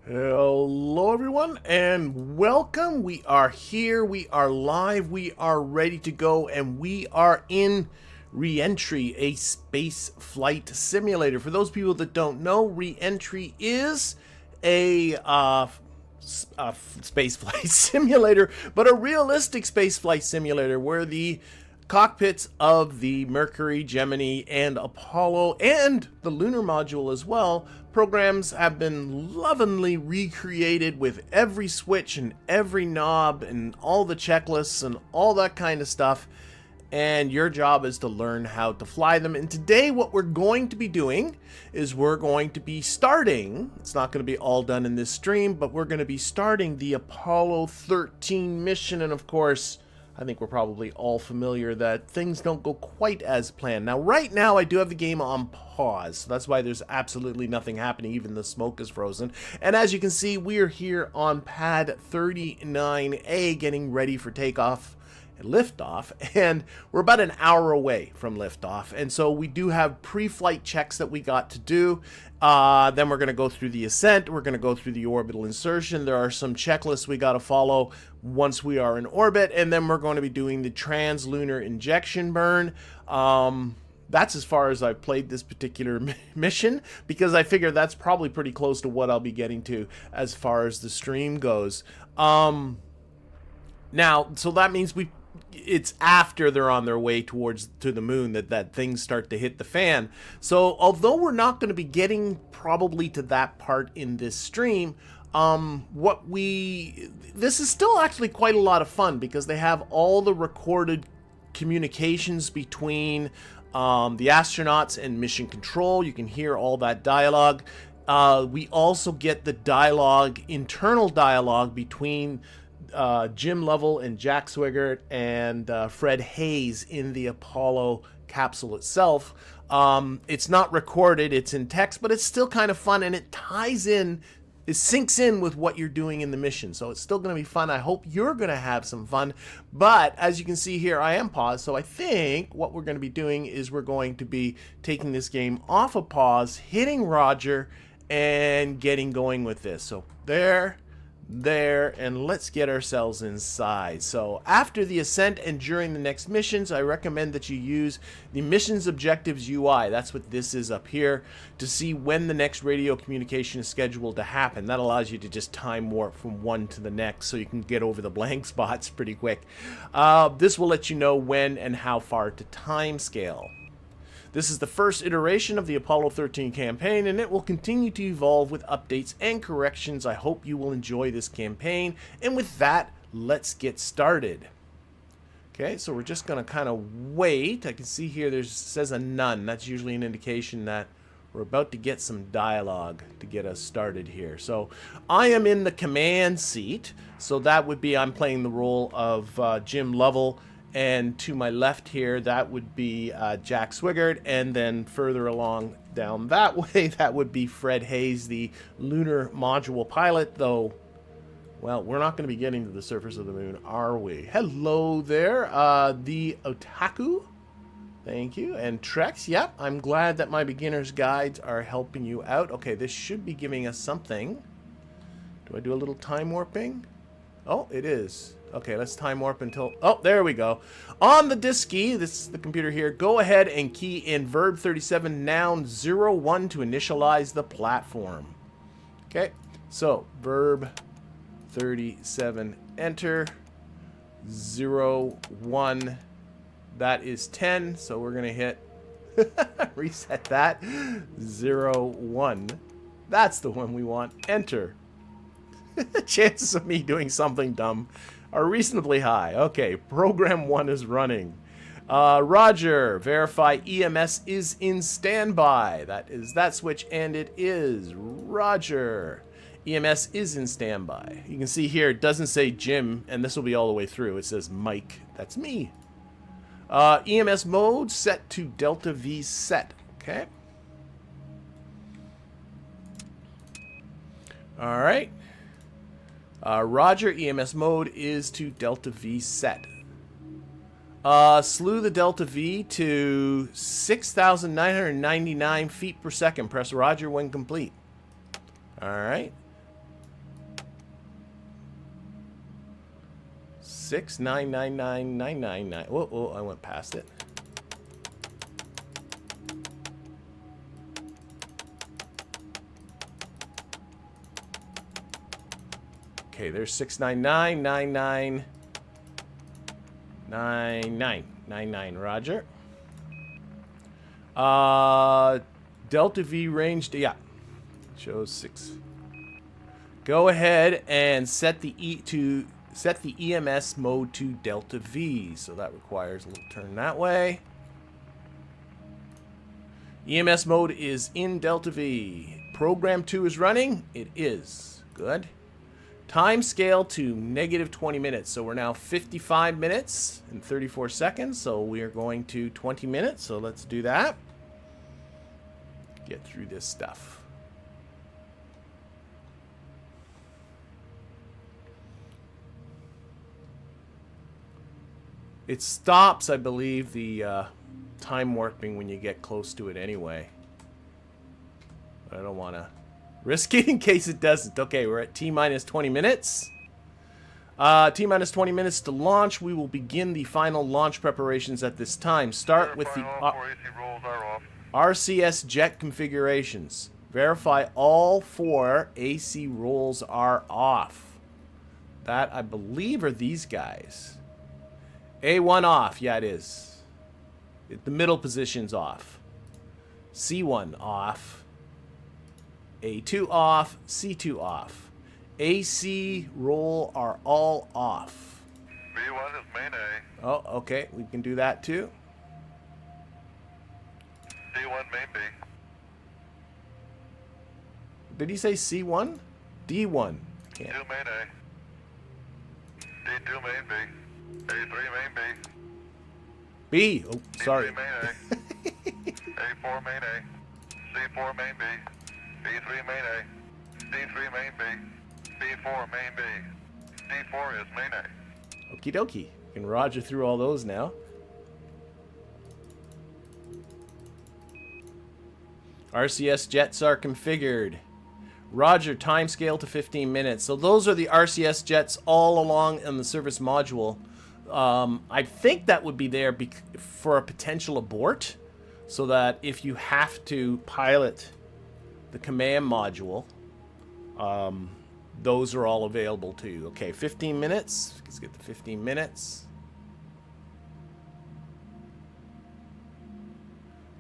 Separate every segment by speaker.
Speaker 1: Hello everyone and welcome. We are here, we are live, we are ready to go, and we are in Reentry, a space flight simulator. For those people that don't know, Reentry is a space flight simulator, but a realistic space flight simulator where the cockpits of the Mercury, Gemini, and Apollo, and the lunar module as well, programs have been lovingly recreated with every switch and every knob and all the checklists and all that kind of stuff. And your job is to learn how to fly them. And today what we're going to be doing is we're going to be starting, it's not going to be all done in this stream, but we're going to be starting the Apollo 13 mission. And of course, I think we're probably all familiar that things don't go quite as planned. Now, right now, I do have the game on pause. So that's why there's absolutely nothing happening. Even the smoke is frozen. And as you can see, we are here on pad 39A getting ready for takeoff and liftoff, and we're about an hour away from liftoff. And so we do have pre-flight checks that we got to do. Then we're going to go through the Ascent. We're going to go through the orbital insertion. There are some checklists we got to follow once we are in orbit, and then we're going to be doing the translunar injection burn. That's as far as I've played this particular mission, because I figure that's probably pretty close to what I'll be getting to as far as the stream goes. Now, so that means it's after they're on their way to the moon that things start to hit the fan. So although we're not going to be getting probably to that part in this stream, this is still actually quite a lot of fun, because they have all the recorded communications between the astronauts and mission control. You can hear all that dialogue. We also get the dialogue, internal dialogue between Jim Lovell and Jack Swigert and Fred Hayes in the Apollo capsule itself. It's not recorded, it's in text, but it's still kind of fun, and it ties in, it sinks in with what you're doing in the mission. So it's still going to be fun. I hope you're going to have some fun. But as you can see here, I am paused. So I think what we're going to be doing is we're going to be taking this game off of pause, hitting Roger, and getting going with this. So there, and let's get ourselves inside. So after the Ascent and during the next missions, I recommend that you use the missions objectives UI. That's what this is up here, to see when the next radio communication is scheduled to happen. That allows you to just time warp from one to the next, so you can get over the blank spots pretty quick. This will let you know when and how far to time scale. This is the first iteration of the Apollo 13 campaign, and it will continue to evolve with updates and corrections. I hope you will enjoy this campaign, and with that, let's get started. Okay, so we're just going to kind of wait. I can see here it says a none. That's usually an indication that we're about to get some dialogue to get us started here. So I am in the command seat, so that would be I'm playing the role of Jim Lovell. And to my left here, that would be Jack Swigert, and then further along down that way, that would be Fred Hayes, the lunar module pilot, though, well, we're not going to be getting to the surface of the moon, are we? Hello there, the Otaku, thank you, and Trex, yep, I'm glad that my beginner's guides are helping you out. Okay, this should be giving us something. Do I do a little time warping? Oh, it is. Okay, let's time warp until... Oh, there we go. On the disk key, this is the computer here, go ahead and key in verb 37 noun 01 to initialize the platform. Okay, so verb 37, enter, 01, that is 10, so we're going to hit, reset that, 01. That's the one we want, enter. Chances of me doing something dumb are reasonably high. Okay, program 1 is running. Roger, verify EMS is in standby. That is that switch, and it is. Roger. EMS is in standby. You can see here, it doesn't say Jim, and this will be all the way through. It says Mike. That's me. EMS mode set to Delta V set. Okay. All right. Roger, EMS mode is to Delta V set. Slew the Delta V to 6,999 feet per second. Press Roger when complete. Alright. 6999999. Oh, I went past it. Okay, there's 6999999. Roger. Delta V range, yeah. Shows 6. Go ahead and set the EMS mode to Delta V. So that requires a little turn that way. EMS mode is in Delta V. Program 2 is running. It is. Good. Time scale to -20 minutes. So we're now 55 minutes and 34 seconds. So we are going to 20 minutes. So let's do that. Get through this stuff. It stops, I believe, the time warping when you get close to it anyway. But I don't want to risk it in case it doesn't. Okay, we're at T-minus 20 minutes. T-minus 20 minutes to launch. We will begin the final launch preparations at this time. Start with the RCS jet configurations. Verify all 4 AC rolls are off. That, I believe, are these guys. A1 off. Yeah, it is. The middle position's off. C1 off. A2 off. C2 off. AC roll are all off.
Speaker 2: B1 is main A.
Speaker 1: Oh, okay. We can do that too.
Speaker 2: D1 main B.
Speaker 1: Did he say C1? D1. Can't.
Speaker 2: D2 main A. D2 main B. A3 main B.
Speaker 1: B. Oh, sorry.
Speaker 2: D3 main A. A4 main A. C4 main B. B3 main A. D3 main B. B4 main B. D4 is main A.
Speaker 1: Okie dokie. You can roger through all those now. RCS jets are configured. Roger, timescale to 15 minutes. So those are the RCS jets all along in the service module. I think that would be there for a potential abort, so that if you have to pilot the command module, those are all available to you. Okay, 15 minutes. Let's get to 15 minutes.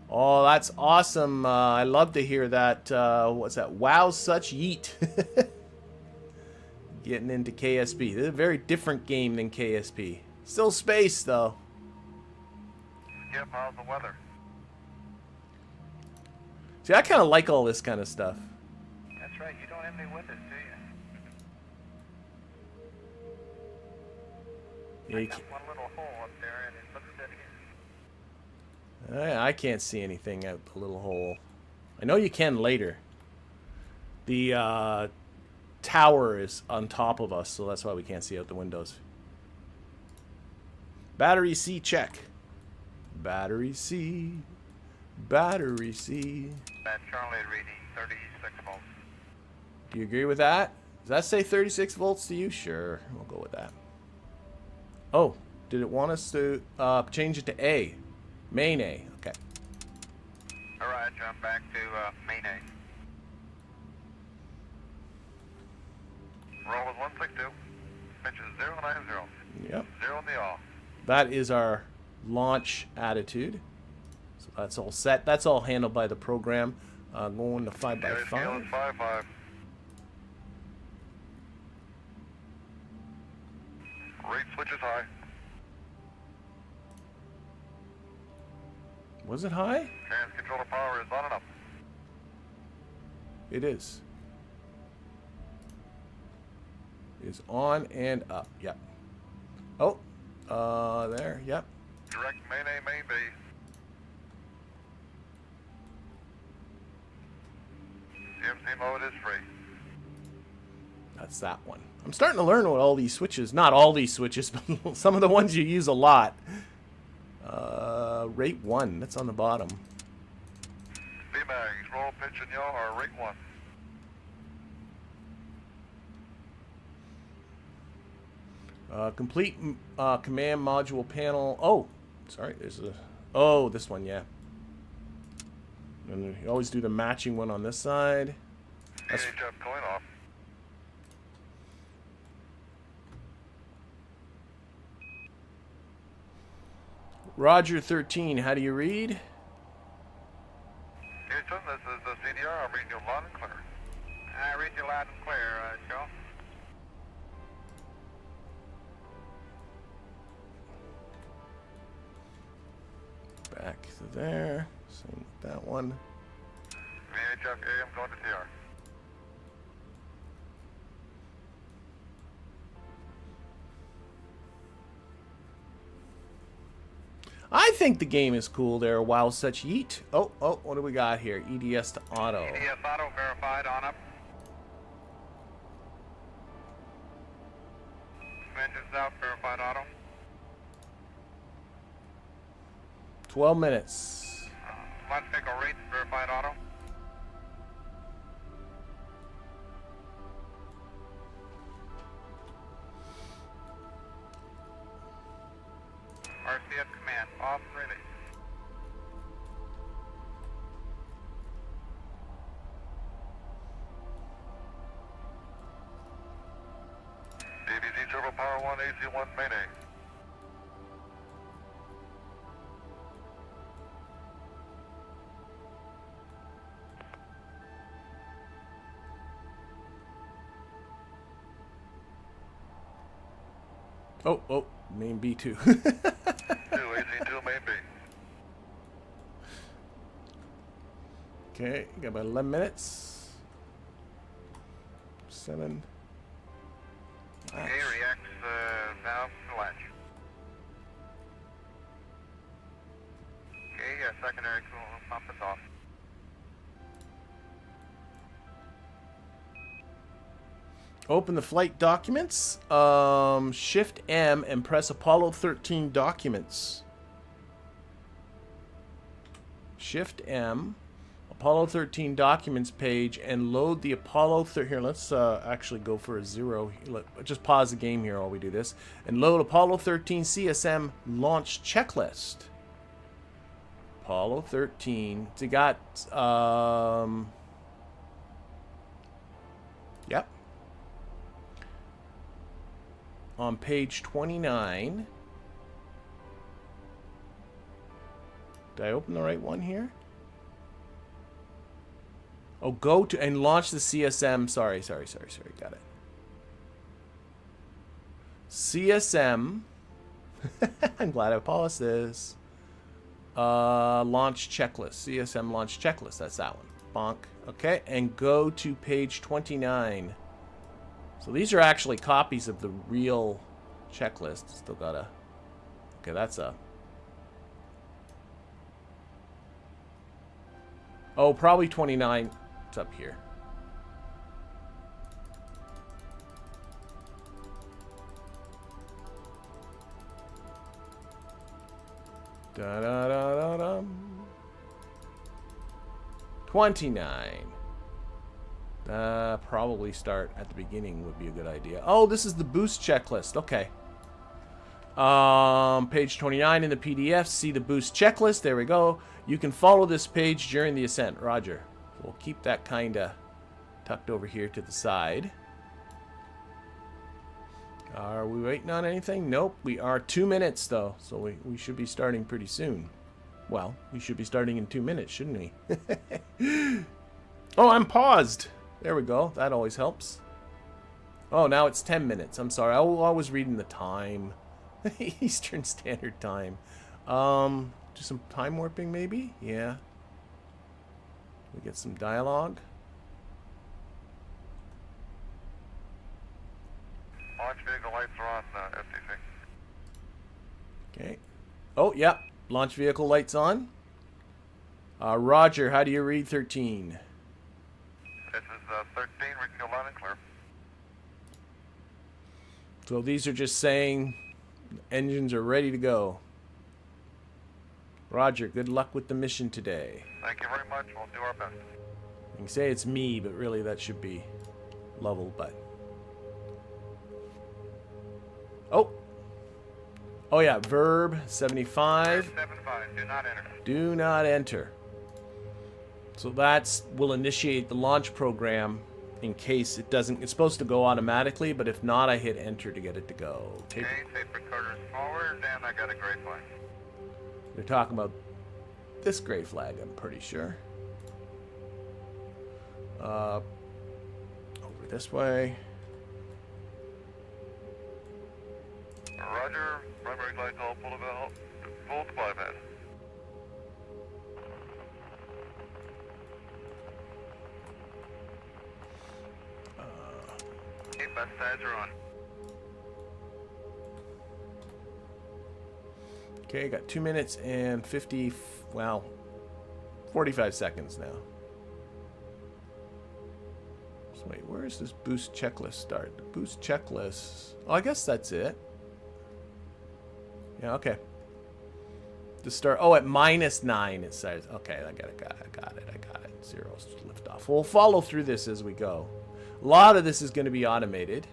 Speaker 1: Oh, that's awesome. I love to hear that. What's that? Wow, such yeet. Getting into KSP. This is a very different game than KSP. Still space, though.
Speaker 2: Skip, how's the weather?
Speaker 1: See, I kind of like all this kind of stuff.
Speaker 2: That's right, you don't have any windows, do you?
Speaker 1: Yeah, you
Speaker 2: got one little hole up there and it looks dead here.
Speaker 1: I can't see anything out the little hole. I know you can later. The tower is on top of us, so that's why we can't see out the windows. Battery C check. Battery C. Battery C.
Speaker 2: That Charlie reading 36 volts.
Speaker 1: Do you agree with that? Does that say 36 volts to you? Sure, we'll go with that. Oh, did it want us to change it to A? Main A, okay.
Speaker 2: Alright, jump back to main A. Roll with 162. Pitch is 090.
Speaker 1: Yep.
Speaker 2: 0 in the off.
Speaker 1: That is our launch attitude. So that's all set. That's all handled by the program. Going to 5x5.
Speaker 2: 5-5. Rate switch is high.
Speaker 1: Was it high?
Speaker 2: Trans controller power is on and up.
Speaker 1: It is. It is on and up. Yep. Oh, there. Yep.
Speaker 2: Direct main A, main B. CMC mode is free.
Speaker 1: That's that one. I'm starting to learn what all these switches, not all these switches, but some of the ones you use a lot. Rate 1, that's on the bottom.
Speaker 2: B-mags, roll, pitch, and yaw are rate 1.
Speaker 1: Complete command module panel. Oh, sorry. There's a... Oh, this one, yeah. And you always do the matching one on this side. That's...
Speaker 2: VHF going off.
Speaker 1: Roger 13, how do you read?
Speaker 2: Houston, this is the CDR. I'm reading you loud and clear. I read you loud and clear, Joe.
Speaker 1: Back to there. Same with that one.
Speaker 2: VHF AM going to TR.
Speaker 1: I think the game is cool there. Wow, such yeet. Oh, what do we got here? EDS to auto.
Speaker 2: EDS auto verified on up. Engines out, verified auto.
Speaker 1: 12 minutes.
Speaker 2: Launch vehicle rates, verified auto. RCS command, off and release. DBZ Turbo Power 1, AC1, Mayday.
Speaker 1: Oh, main B2.
Speaker 2: 2, AC2, main B.
Speaker 1: Okay, got about 11 minutes. 7.
Speaker 2: Okay, reacts valve to latch. Okay, secondary coolant pump is off.
Speaker 1: Open the flight documents. Shift M and press Apollo 13 documents. Shift M, Apollo 13 documents page, and load the Apollo 13. Here, let's actually go for a 0. Just pause the game here while we do this. And load Apollo 13 CSM launch checklist. Apollo 13. So you got, yep. On page 29. Did I open the right one here? Oh, go to and launch the CSM. Sorry. Got it. CSM. I'm glad I paused this. Launch checklist. CSM launch checklist. That's that one. Bonk. Okay, and go to page 29. So these are actually copies of the real checklist. Still gotta... Okay, that's a... Oh, probably 29. It's up here. Da-da-da-da-dum. 29. Probably start at the beginning would be a good idea. Oh, this is the boost checklist. Okay. Page 29 in the PDF. See the boost checklist. There we go. You can follow this page during the ascent. Roger. We'll keep that kind of tucked over here to the side. Are we waiting on anything? Nope. We are 2 minutes, though. So we should be starting pretty soon. Well, we should be starting in 2 minutes, shouldn't we? Oh, I'm paused. There we go. That always helps. Oh, now it's 10 minutes. I'm sorry. I was reading the time. Eastern Standard Time. Do some time warping, maybe? Yeah. We get some dialogue.
Speaker 2: Launch vehicle lights are on, FCC.
Speaker 1: Okay. Oh, yeah. Launch vehicle lights on. Roger, how do you read 13?
Speaker 2: This is 13, reading you loud and clear.
Speaker 1: So these are just saying engines are ready to go. Roger, good luck with the mission today.
Speaker 2: Thank you very much. We'll do our best.
Speaker 1: You can say it's me, but really that should be Lovell, but... Oh. Oh yeah, verb 75.
Speaker 2: 75, do not enter.
Speaker 1: Do not enter. So that's will initiate the launch program in case it doesn't. It's supposed to go automatically, but if not, I hit enter to get it to go.
Speaker 2: Okay, tape recorders forward, and I got a gray flag.
Speaker 1: They're talking about this gray flag, I'm pretty sure. Over this way.
Speaker 2: Roger, primary glide call, full fly path. Okay, bus sides are on.
Speaker 1: Okay, got 2 minutes and 50, well, 45 seconds now. So wait, where is this boost checklist start? The boost checklist, oh, I guess that's it. Yeah, okay. To start, oh, at -9 it says, okay, I got it. Zeros lift off. We'll follow through this as we go. A lot of this is going to be automated.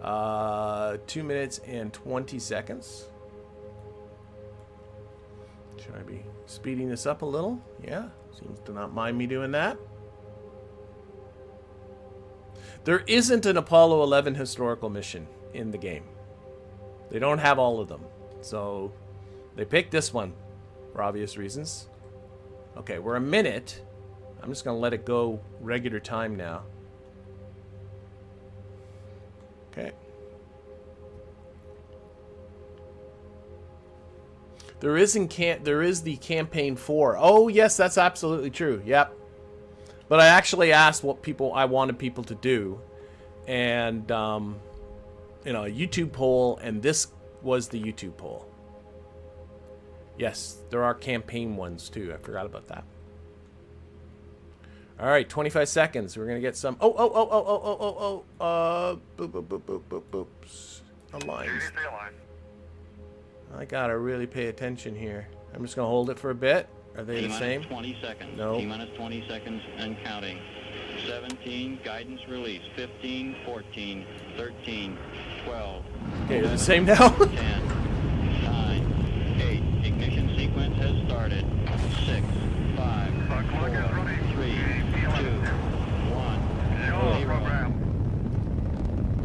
Speaker 1: 2 minutes and 20 seconds. Should I be speeding this up a little? Yeah, seems to not mind me doing that. There isn't an Apollo 11 historical mission in the game. They don't have all of them. So they picked this one for obvious reasons. Okay, we're a minute. I'm just going to let it go regular time now. Okay. There is the campaign 4. Oh, yes, that's absolutely true. Yep. But I actually asked what I wanted people to do, and you know, a YouTube poll, and this was the YouTube poll. Yes, there are campaign ones too. I forgot about that. All right, 25 seconds. We're gonna get some. Boop. Aligns. I gotta really pay attention here. I'm just gonna hold it for a bit. Are they the same?
Speaker 3: 20 seconds.
Speaker 1: No.
Speaker 3: T-minus 20 seconds and counting. 17, guidance release. 15, 14, 13, 12.
Speaker 1: Okay, they're the same now.
Speaker 3: 10, 9, 8. Ignition sequence has started. 6, 5, 4, 3, 2, 1.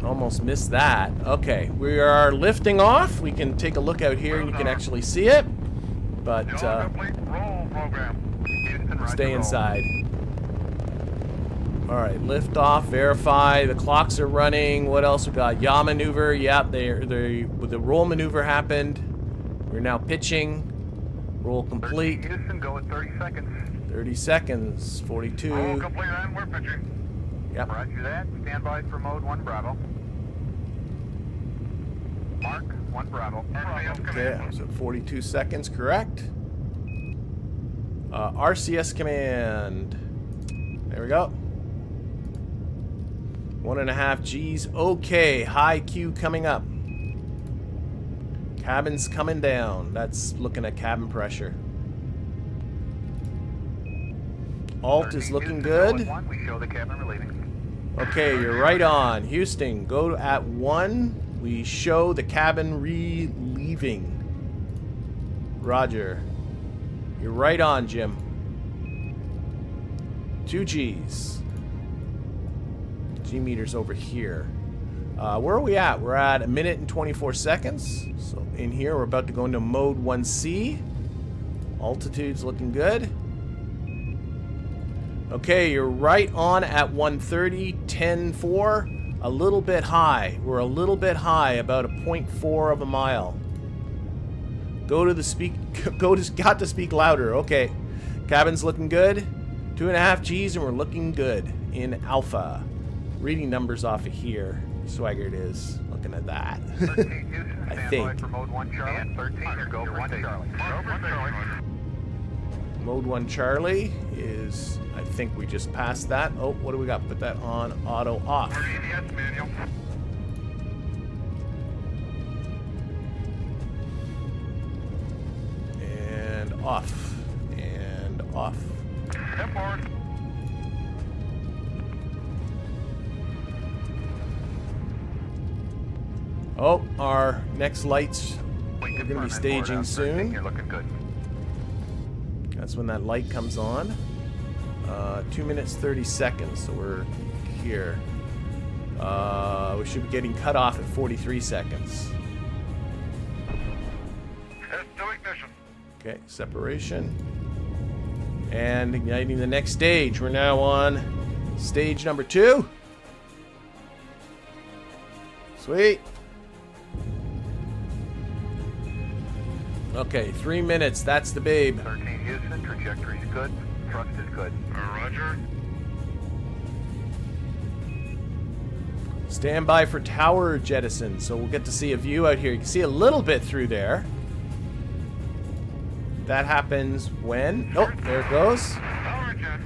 Speaker 1: Almost missed that. Okay, we are lifting off. We can take a look out here and you can actually see it. But stay inside. All right, lift off, verify. The clocks are running. What else we got? Yaw maneuver. Yep, the roll maneuver happened. We're now pitching. Roll complete.
Speaker 2: Houston, go at 30 seconds.
Speaker 1: 30 seconds. 42.
Speaker 2: Roll complete and we're pitching.
Speaker 1: Yep.
Speaker 2: Roger that. Stand by for mode 1 Bravo. Mark 1 Bravo.
Speaker 1: Okay, I was at 42 seconds, correct. RCS command. There we go. 1.5 Gs. Okay, high Q coming up. Cabin's coming down. That's looking at cabin pressure. Alt is looking good.
Speaker 2: We show the cabin relieving.
Speaker 1: Okay, you're right on. Houston, go at 1. We show the cabin relieving. Roger. You're right on, Jim. 2 Gs. G meters over here. Where are we at? We're at 1 minute and 24 seconds. So in here, we're about to go into mode 1C. Altitude's looking good. Okay, you're right on at 130, 10.4. A little bit high. We're a little bit high, about a 0.4 of a mile. Got to speak louder. Okay, cabin's looking good. 2.5 Gs, and we're looking good in alpha. Reading numbers off of here. Swaggered is looking at that.
Speaker 2: 13 Houston,
Speaker 1: I
Speaker 2: stand
Speaker 1: think.
Speaker 2: by for mode 1 Charlie. And 13, go for 1 Charlie. Go for Charlie.
Speaker 1: Mode 1 Charlie is, I think we just passed that. Oh, what do we got? Put that on auto off.
Speaker 2: Yes, manual.
Speaker 1: And off. And off.
Speaker 2: Step forward.
Speaker 1: Oh, our next lights
Speaker 2: We
Speaker 1: are going to
Speaker 2: confirm
Speaker 1: be
Speaker 2: inboard
Speaker 1: staging
Speaker 2: out 13.
Speaker 1: soon.
Speaker 2: You're looking good.
Speaker 1: That's when that light comes on. 2 minutes 30 seconds, so we're here. We should be getting cut off at 43 seconds.
Speaker 2: Head to ignition.
Speaker 1: Okay, separation. And igniting the next stage. We're now on stage number 2. Sweet. Okay, 3 minutes. That's the babe.
Speaker 2: 13 Houston, trajectory's good. Thrust is good. Roger.
Speaker 1: Stand by for tower jettison. So we'll get to see a view out here. You can see a little bit through there. That happens when... Oh, there it goes.
Speaker 2: Tower jet.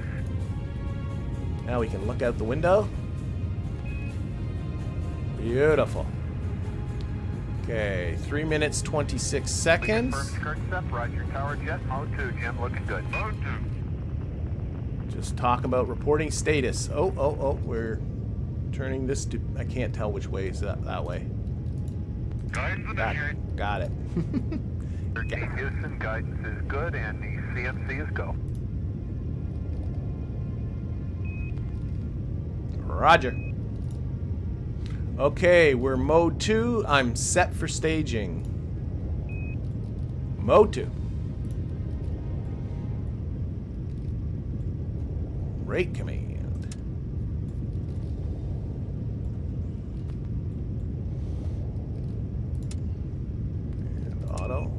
Speaker 1: Now we can look out the window. Beautiful. Okay, 3 minutes 26 seconds.
Speaker 2: Skirt step, roger. Tower jet, mode 2, Jim, looking good. Mode 2.
Speaker 1: Just talking about reporting status. Oh, we're turning this to... I can't tell which way is that way.
Speaker 2: Guidance initiate.
Speaker 1: Got it.
Speaker 2: 13 Houston, guidance is good, and the CMC is go.
Speaker 1: Roger. Okay, we're mode 2. I'm set for staging. Mode 2. Rate command. And auto.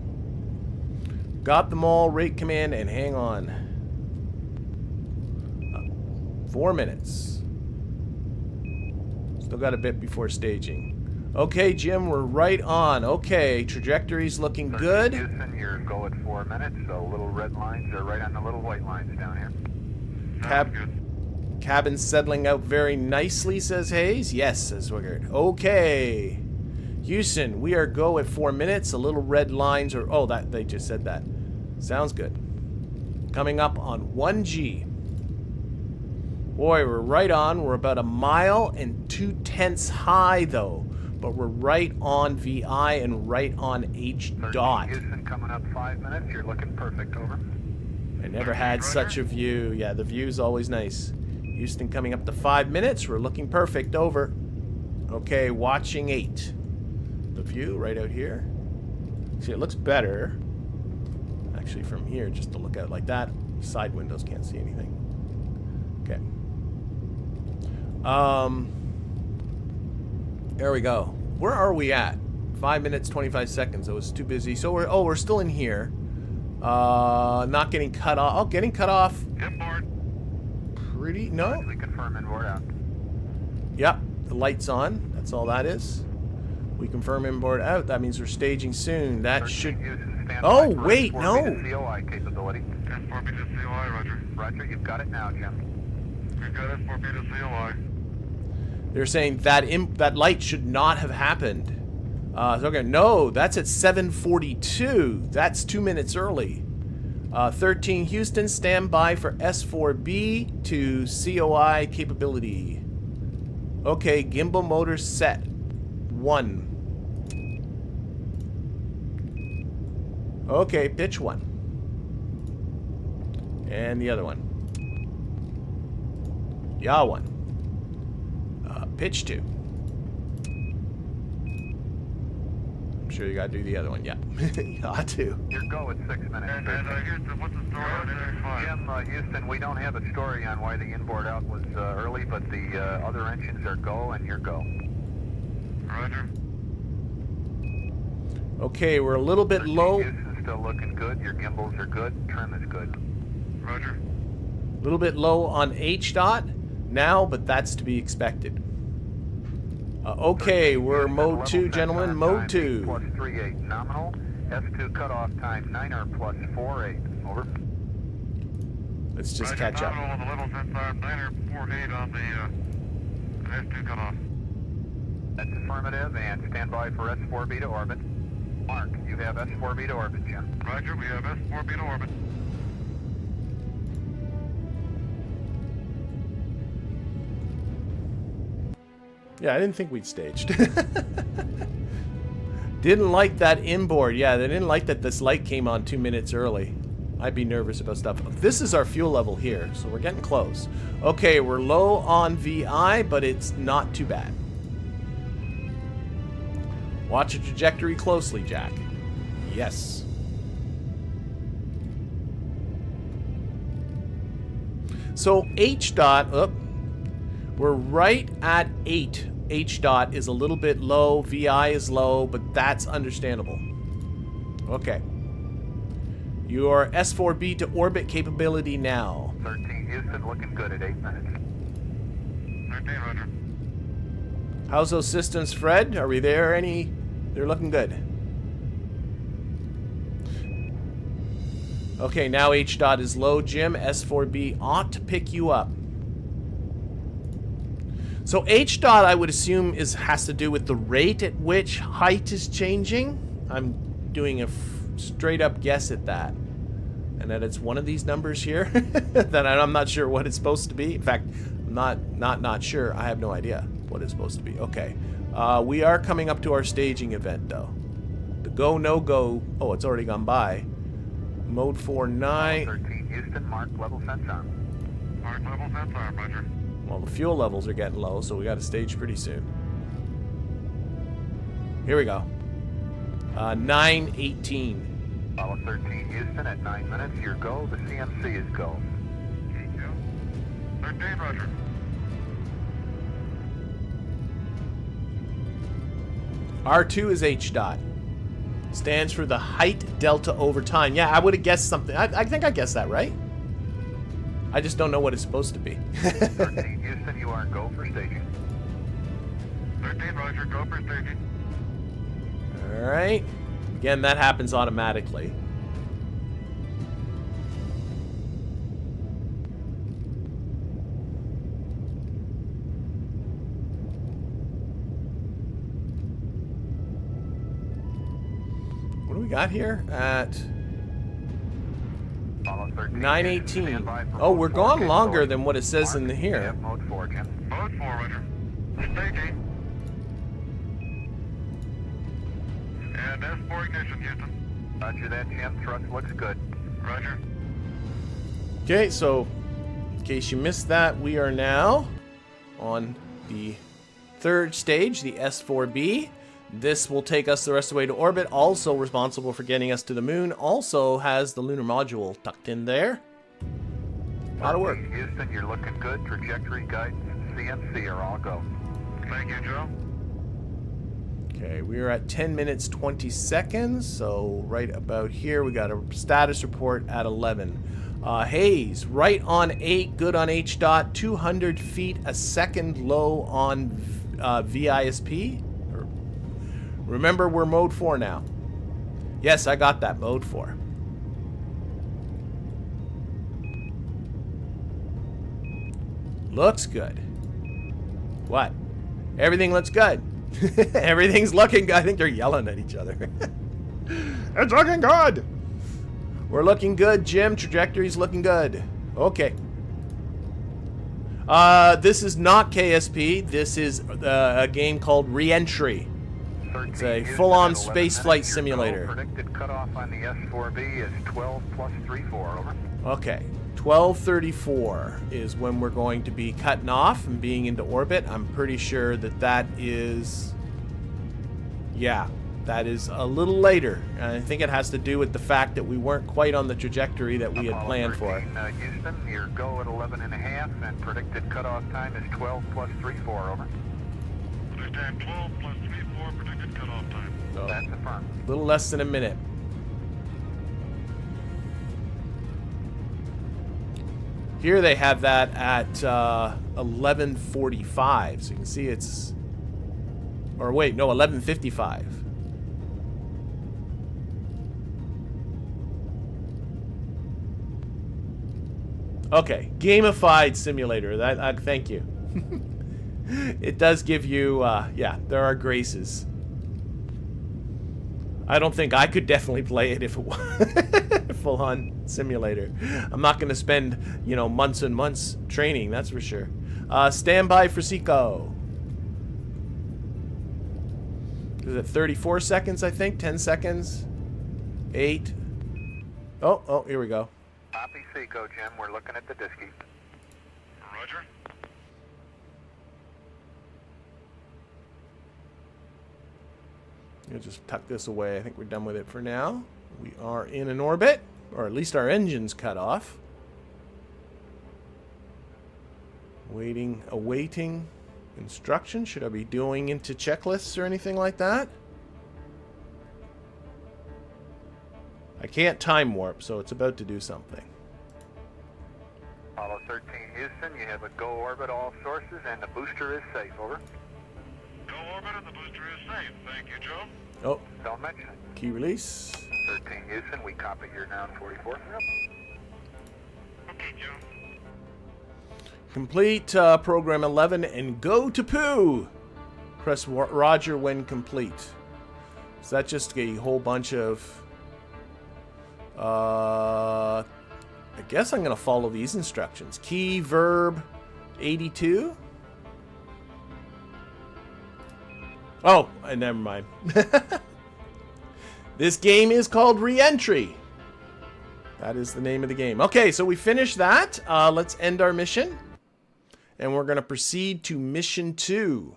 Speaker 1: Got them all. Rate command and hang on. 4 minutes. Still got a bit before staging. Okay, Jim, we're right on. Okay, trajectory's looking good.
Speaker 2: Houston, you're go at 4 minutes, so little red lines are right on the little white lines down here.
Speaker 1: Cabin settling out very nicely, says Hayes. Yes, says Wigard. Okay. Houston, we are go at 4 minutes. A little red lines are... Oh, that they just said that. Sounds good. Coming up on 1G. Boy, we're right on. We're about 1 mile and 2/10 high, though. But we're right on VI and right on H dot.
Speaker 2: Houston coming up 5 minutes. You're looking perfect, over.
Speaker 1: I never had such a view. Yeah, the view's always nice. Houston coming up to 5 minutes. We're looking perfect, over. Okay, watching 8. The view right out here. See, it looks better. Actually, from here, just to look out like that. Side windows can't see anything. Okay. There we go. Where are we at? 5 minutes, 25 seconds. I was too busy. So we're still in here. Not getting cut off. Oh, getting cut off.
Speaker 2: Inboard.
Speaker 1: Pretty, no.
Speaker 2: We confirm inboard out.
Speaker 1: Yep, the light's on. That's all that is. We confirm inboard out. That means we're staging soon. That should... Oh, wait, no.
Speaker 2: COI capability. 10-4 to COI, roger. Roger, you've got it now, Jim. We've got it, 4 to COI.
Speaker 1: They're saying that that light should not have happened. Okay, no, that's at 7:42. That's 2 minutes early. 13 Houston, stand by for S4B to COI capability. Okay, gimbal motor set. 1. Okay, pitch 1. And the other one. Yaw 1. Pitch 2. I'm sure you gotta do the other one, yeah. Yaw 2.
Speaker 2: Your go at 6 minutes. And Houston, what's the story on NR5? Jim, Houston, we don't have a story on why the inboard out was early, but the other engines are go and you're go. Roger.
Speaker 1: Okay, we're a little bit low.
Speaker 2: Houston's still looking good. Your gimbals are good. Trim is good. Roger.
Speaker 1: A little bit low on H dot now, but that's to be expected. Okay, we're mode 2, gentlemen. Mode 2.
Speaker 2: Plus 38 nominal. S2 cutoff time 9 plus 48. Over.
Speaker 1: Let's just catch up.
Speaker 2: Nominal on the level sensor 948 on the S2 cutoff. That's affirmative, and stand by for S4B to orbit. Mark, you have S4B to orbit, Jim. Roger, we have S4B to orbit.
Speaker 1: Yeah, I didn't think we'd staged. Didn't like that inboard. Yeah, they didn't like that this light came on 2 minutes early. I'd be nervous about stuff. This is our fuel level here, so we're getting close. Okay, we're low on VI, but it's not too bad. Watch your trajectory closely, Jack. Yes. So H dot, we're right at 8. H dot is a little bit low, VI is low, but that's understandable. Okay. Your S4B to orbit capability now.
Speaker 2: 13 Houston, looking good at 8 minutes. 13, roger.
Speaker 1: How's those systems, Fred? Are we there any? They're looking good. Okay, now H dot is low, Jim. S4B ought to pick you up. So H dot, I would assume, has to do with the rate at which height is changing. I'm doing a straight up guess at that. And that it's one of these numbers here that I'm not sure what it's supposed to be. In fact, I'm not sure. I have no idea what it's supposed to be. Okay. We are coming up to our staging event, though. The go, no go. Oh, it's already gone by. Mode 4-9.
Speaker 2: 13 Houston, mark level sense arm. Mark level sense arm, roger.
Speaker 1: Well, the fuel levels are getting low, so we got to stage pretty soon. Here we go. 9:18.
Speaker 2: Apollo 13 Houston at 9 minutes. Your go. The CMC is go. 13, roger.
Speaker 1: R2 is H dot. Stands for the height delta over time. Yeah, I would have guessed something. I think I guessed that, right? I just don't know what it's supposed to be.
Speaker 2: 13 Houston, you are go for staging. 13, roger, go for staging.
Speaker 1: Alright. Again, that happens automatically. What do we got here? At 9:18. Oh, we're gone longer than what it says in here.
Speaker 2: Mode 4, Jim. Mode 4, roger. Staging. And S4 ignition, Houston. Roger that, Jim. Thrust looks good. Roger.
Speaker 1: Okay, so in case you missed that, we are now on the third stage, the S4B. This will take us the rest of the way to orbit, also responsible for getting us to the moon, also has the lunar module tucked in there. A lot of work.
Speaker 2: Houston, you're looking good. Trajectory, guidance, CMC are all go. Thank you, Joe.
Speaker 1: Okay, we are at 10 minutes 20 seconds, so right about here we got a status report at 11. Haze, right on 8, good on H dot, 200 feet a second low on VISP. Remember, we're mode 4 now. Yes, I got that, mode 4. Looks good. What? Everything looks good. Everything's looking good. I think they're yelling at each other. It's looking good. We're looking good, Jim. Trajectory's looking good. Okay. This is not KSP. This is a game called REENTRY. It's a full-on spaceflight simulator.
Speaker 2: Predicted cutoff on the S4B is 12 plus 34, over.
Speaker 1: Okay. 12:34 is when we're going to be cutting off and being into orbit. I'm pretty sure that is... Yeah, that is a little later. I think it has to do with the fact that we weren't quite on the trajectory that we had planned for.
Speaker 2: Houston, your go at 11.5 and predicted cutoff time is 12 plus 34, over. Understand, 12 plus 34 predicted cutoff time.
Speaker 1: So,
Speaker 2: that's affirmed.
Speaker 1: A little less than a minute. Here they have that at 11:45, so you can see it's... Or wait, no, 11:55. Okay, gamified simulator. Thank you. It does give you, yeah, there are graces. I don't think I could definitely play it if it was full-on simulator. I'm not going to spend, you know, months and months training, that's for sure. Stand by for Seco. Is it 34 seconds, I think? 10 seconds? 8. Oh, here we go.
Speaker 2: Copy Seco, Jim. We're looking at the diski. Roger.
Speaker 1: I'll just tuck this away. I think we're done with it for now. We are in an orbit, or at least our engine's cut off. Awaiting instruction. Should I be doing into checklists or anything like that? I can't time warp, so it's about to do something.
Speaker 2: Apollo 13 Houston, you have a go orbit all sources and the booster is safe, over. Go orbit and the booster is safe. Thank you, Joe.
Speaker 1: Oh,
Speaker 2: Don't mention it.
Speaker 1: key release.
Speaker 2: 13 Houston, we copy your down 44. Yep. Okay, Joe.
Speaker 1: Complete program 11 and go to poo. Press Roger when complete. Is that just a whole bunch of... I guess I'm going to follow these instructions. Key, verb, 82. Oh, never mind. This game is called Reentry. That is the name of the game. Okay, so we finished that. Let's end our mission. And we're going to proceed to mission 2.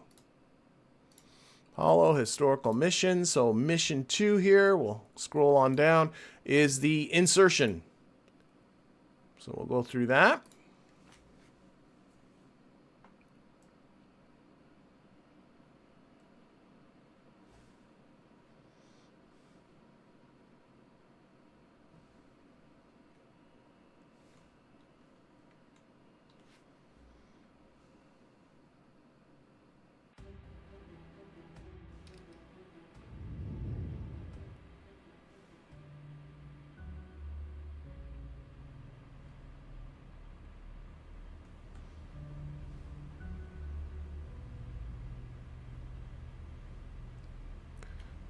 Speaker 1: Apollo historical mission. So mission 2 here, we'll scroll on down, is the insertion. So we'll go through that.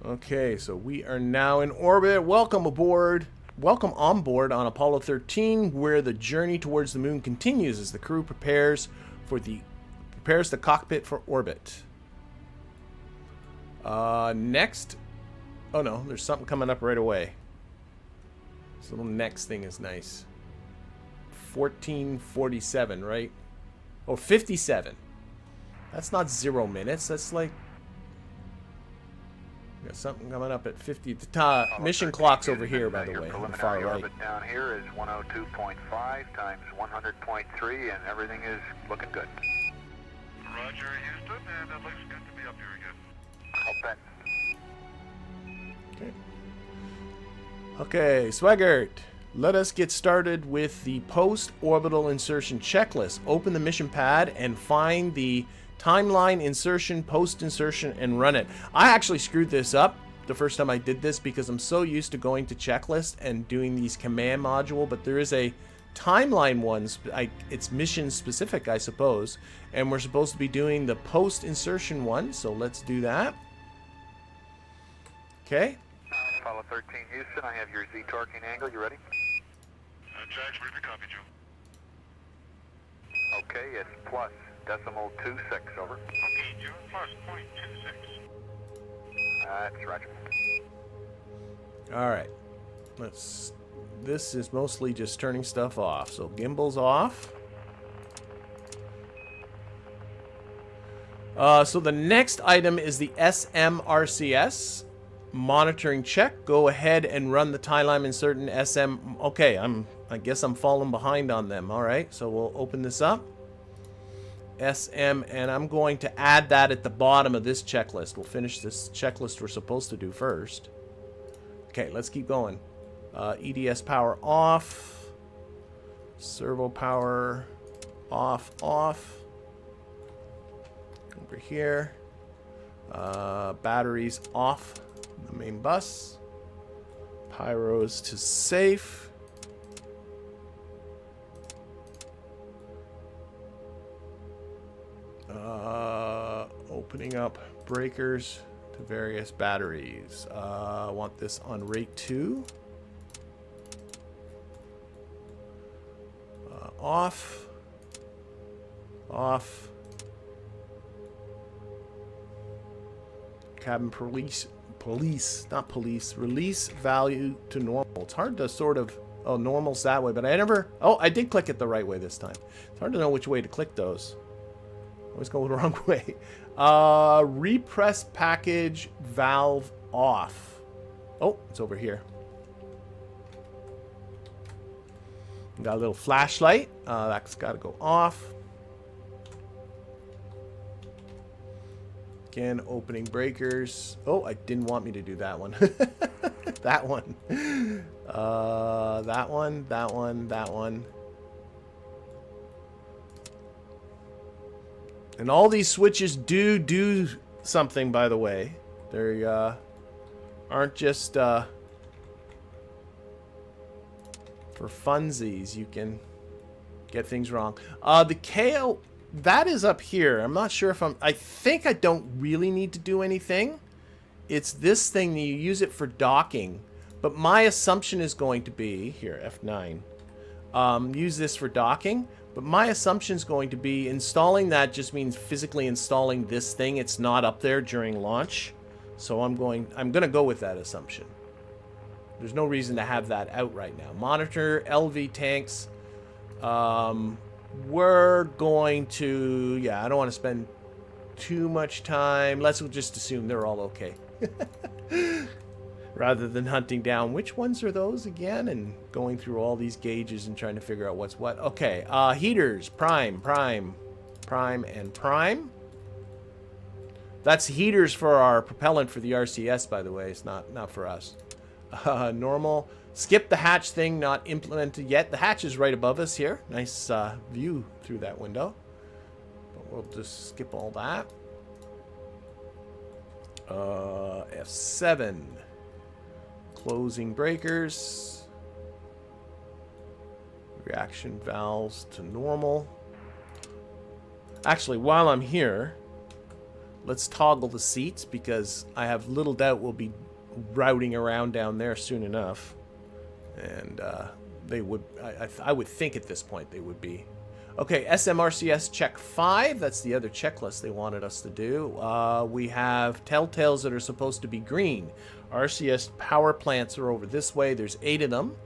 Speaker 1: Okay, so we are now in orbit. Welcome aboard. Welcome on board on Apollo 13, where the journey towards the moon continues as the crew prepares the cockpit for orbit. Next. Oh no, there's something coming up right away. This little next thing is nice. 1447, right? Oh, 57. That's not 0 minutes. That's like... Got something coming up at 50. The mission clock's over here, by the way, on the far right.
Speaker 2: Orbit down here is 102.5 times 100.3, and everything is looking good. Roger, Houston, and it looks good to be up here again. I'll bet.
Speaker 1: Okay, Swaggart, let us get started with the post-orbital insertion checklist. Open the mission pad and find the timeline insertion, post-insertion, and run it. I actually screwed this up the first time I did this because I'm so used to going to checklist and doing these command module, but there is a timeline one. It's mission specific, I suppose, and we're supposed to be doing the post-insertion one, so let's do that. Okay.
Speaker 2: Apollo 13 Houston, I have your Z torquing angle. You ready? Jack's ready to copy, Joe. Okay, it's plus decimal 26, over. Okay, Joe, plus 0.26. That's Roger.
Speaker 1: Alright. This is mostly just turning stuff off. So gimbal's off. So the next item is the SMRCS monitoring check. Go ahead and run the timeline insert in SM. Okay, I guess I'm falling behind on them. Alright, so we'll open this up. SM, and I'm going to add that at the bottom of this checklist. We'll finish this checklist we're supposed to do first. Okay, let's keep going. EDS power off. Servo power off. Over here. Batteries off the main bus. Pyros to safe. Opening up breakers to various batteries. I want this on rate 2. Off. cabin not police, release value to normal. It's hard to sort of, oh, normal's that way, but I did click it the right way this time. It's hard to know which way to click those. Always go the wrong way. Repress package valve off. Oh, it's over here. Got a little flashlight. That's got to go off. Again, opening breakers. Oh, I didn't want me to do that one. That one. That one, that one, that one. And all these switches do something, by the way. They aren't just for funsies. You can get things wrong. The KO, that is up here. I'm not sure if I think I don't really need to do anything. It's this thing that you use it for docking. But my assumption is going to be, here, F9. Use this for docking. But my assumption is going to be installing that just means physically installing this thing. It's not up there during launch. So I'm gonna go with that assumption. There's no reason to have that out right now. Monitor, LV tanks. We're going to, yeah, I don't want to spend too much time. Let's just assume they're all okay. Rather than hunting down which ones are those again and going through all these gauges and trying to figure out what's what. Okay, heaters, prime, and prime. That's heaters for our propellant for the RCS, by the way. It's not for us. Normal. Skip the hatch thing, not implemented yet. The hatch is right above us here. Nice view through that window. But we'll just skip all that. F7. Closing breakers. Reaction valves to normal. Actually, while I'm here, let's toggle the seats because I have little doubt we'll be routing around down there soon enough. And they would, I would think at this point they would be. Okay, SMRCS check 5. That's the other checklist they wanted us to do. We have telltales that are supposed to be green. RCS power plants are over this way. There's 8 of them.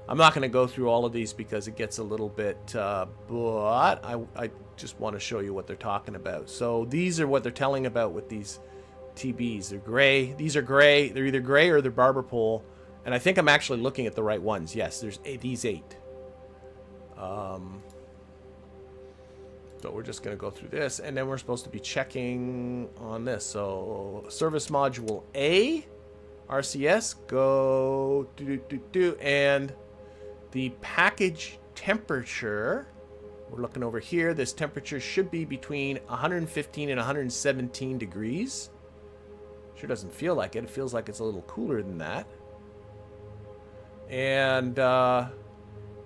Speaker 1: I'm not going to go through all of these because it gets a little bit, but I just want to show you what they're talking about. So these are what they're telling about with these TBs. They're gray. These are gray. They're either gray or they're barber pole. And I think I'm actually looking at the right ones. Yes, there's these 8. So we're just going to go through this, and then we're supposed to be checking on this. So service module A, RCS, go, and the package temperature, we're looking over here. This temperature should be between 115 and 117 degrees. Sure doesn't feel like it. It feels like it's a little cooler than that. And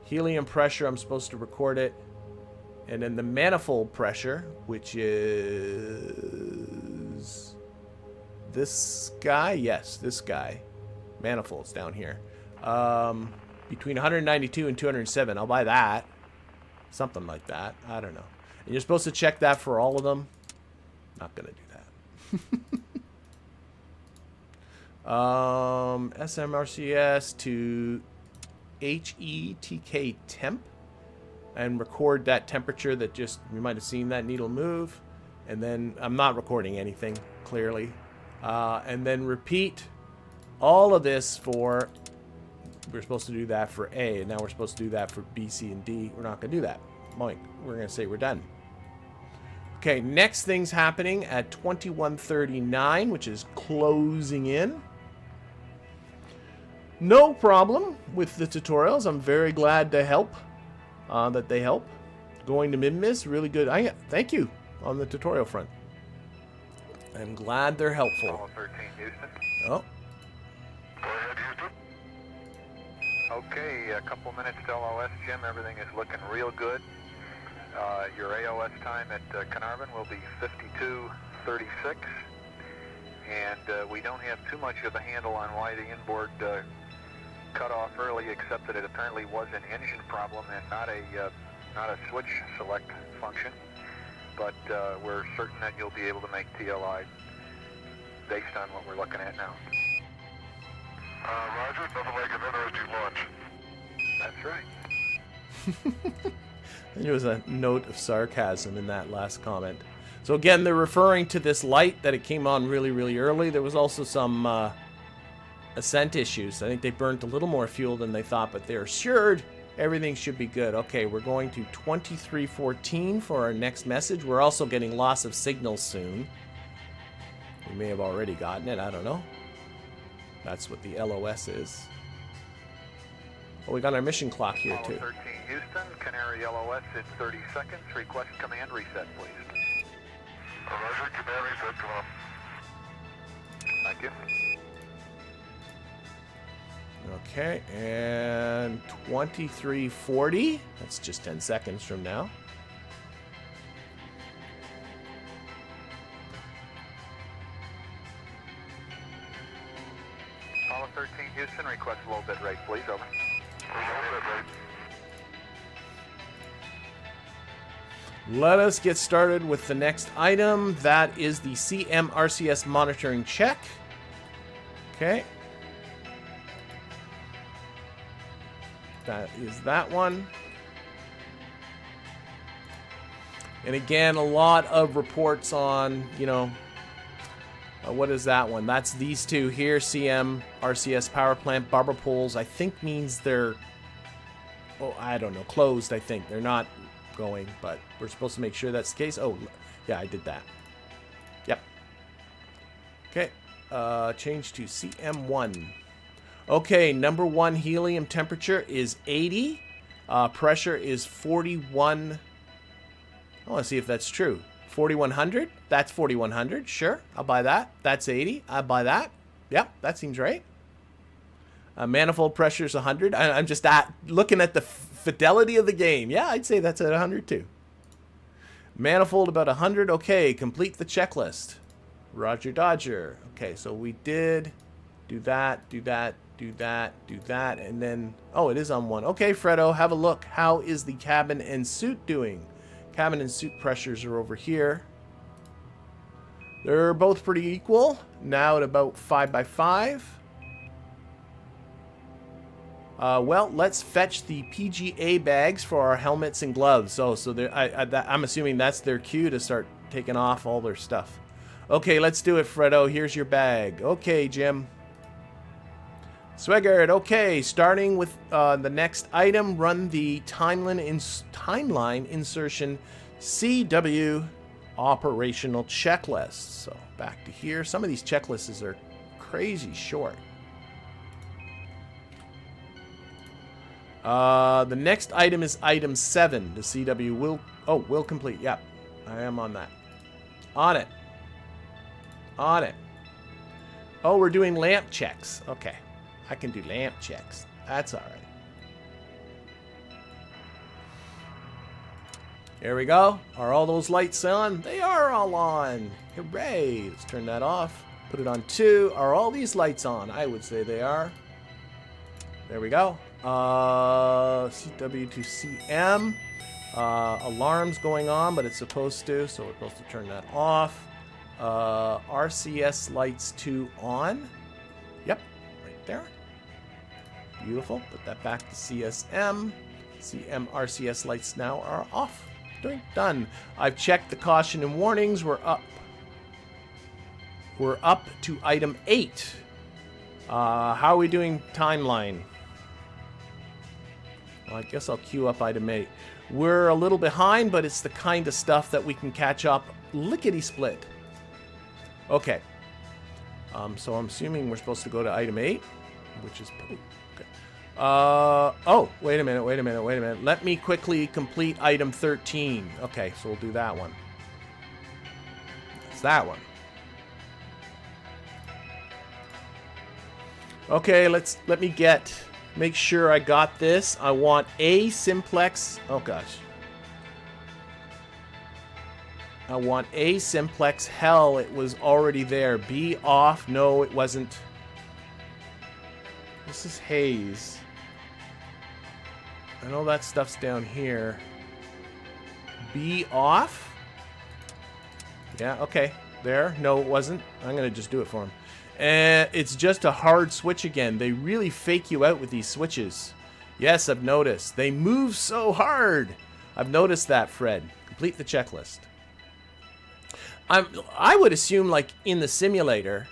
Speaker 1: helium pressure, I'm supposed to record it. And then the manifold pressure, which is this guy. Yes, this guy. Manifolds down here. Between 192 and 207. I'll buy that. Something like that. I don't know. And you're supposed to check that for all of them. Not going to do that. SMRCS to HETK temp. And record that temperature that just, you might have seen that needle move. And then, I'm not recording anything, clearly. And then repeat all of this for, we're supposed to do that for A, and now we're supposed to do that for B, C, and D. We're not going to do that. We're going to say we're done. Okay, next thing's happening at 21:39, which is closing in. No problem with the tutorials. I'm very glad to help. That they help. Going to Minmis, really good. Thank you on the tutorial front. I'm glad they're helpful.
Speaker 2: Apollo 13, Houston.
Speaker 1: Oh.
Speaker 2: Go ahead, Houston. Okay, a couple minutes to LOS, Jim. Everything is looking real good. Your AOS time at Carnarvon will be 52:36. And we don't have too much of a handle on why the inboard cut off early, except that it apparently was an engine problem and not a switch select function. But we're certain that you'll be able to make TLI based on what we're looking at now.
Speaker 4: Roger, nothing like an interesting launch.
Speaker 2: That's right.
Speaker 1: There was a note of sarcasm in that last comment. So again, they're referring to this light that it came on really, really early. There was also some Ascent issues. I think they burnt a little more fuel than they thought, but they're assured everything should be good. Okay, we're going to 2314 for our next message. We're also getting loss of signal soon. We may have already gotten it, I don't know. That's what the LOS is. Oh, we got our mission clock here
Speaker 2: Apollo
Speaker 1: too.
Speaker 2: 13 Houston, Canary LOS in 30 seconds. Request command reset, please.
Speaker 4: Roger, command reset, come on.
Speaker 2: Thank you.
Speaker 1: Okay, and 2340. That's just 10 seconds from now.
Speaker 2: Apollo 13 Houston, request low bit rate, please. Over.
Speaker 4: Low bit rate.
Speaker 1: Let us get started with the next item. That is the CM-RCS monitoring check. Okay. That is that one. And again, a lot of reports on, you know, what is that one? That's these two here, CM-RCS power plant. Barber poles, I think means they're, oh, I don't know, closed, I think. They're not going, but we're supposed to make sure that's the case. Oh, yeah, I did that. Yep. Okay, change to CM1. Okay, number one helium temperature is 80. Pressure is 41. I want to see if that's true. 4100? That's 4100. Sure, I'll buy that. That's 80. I'll buy that. Yep, that seems right. Manifold pressure is 100. I'm just looking at the fidelity of the game. Yeah, I'd say that's at 100 too. Manifold about 100. Okay, complete the checklist. Roger Dodger. Okay, so we did do that, do that, do that, do that, and then, oh, it is on one. Okay, Fredo, have a look. How is the cabin and suit doing? Cabin and suit pressures are over here. They're both pretty equal. Now at about 5 by 5. Well, let's fetch the PGA bags for our helmets and gloves. Oh, so I'm assuming that's their cue to start taking off all their stuff. Okay, let's do it, Fredo. Here's your bag. Okay, Jim. Swigert, okay, starting with the next item, run the timeline insertion CW operational checklist. So back to here. Some of these checklists are crazy short. The next item is item 7. The CW will complete. Yep, I am on that. On it. On it. Oh, we're doing lamp checks. Okay. I can do lamp checks. That's all right. There we go. Are all those lights on? They are all on. Hooray. Let's turn that off. Put it on 2. Are all these lights on? I would say they are. There we go. CW to CM. Alarm's going on, but it's supposed to, so we're supposed to turn that off. RCS lights 2 on. Yep, right there. Beautiful. Put that back to CSM. CM RCS lights now are off. Done. I've checked the caution and warnings. We're up. We're up to item 8. How are we doing timeline? Well, I guess I'll queue up item 8. We're a little behind, but it's the kind of stuff that we can catch up lickety-split. Okay. So I'm assuming we're supposed to go to item 8, which is... Okay. Oh, wait a minute. Let me quickly complete item 13. Okay, so we'll do that one. It's that one. Okay, let me make sure I got this. I want A simplex. Oh gosh. I want A simplex. Hell, it was already there. B off. No, it wasn't. This is haze. I know that stuff's down here. B off? Yeah, okay. There. No, it wasn't. I'm going to just do it for him. And it's just a hard switch again. They really fake you out with these switches. Yes, I've noticed. They move so hard. I've noticed that, Fred. Complete the checklist. I would assume, like, in the simulator,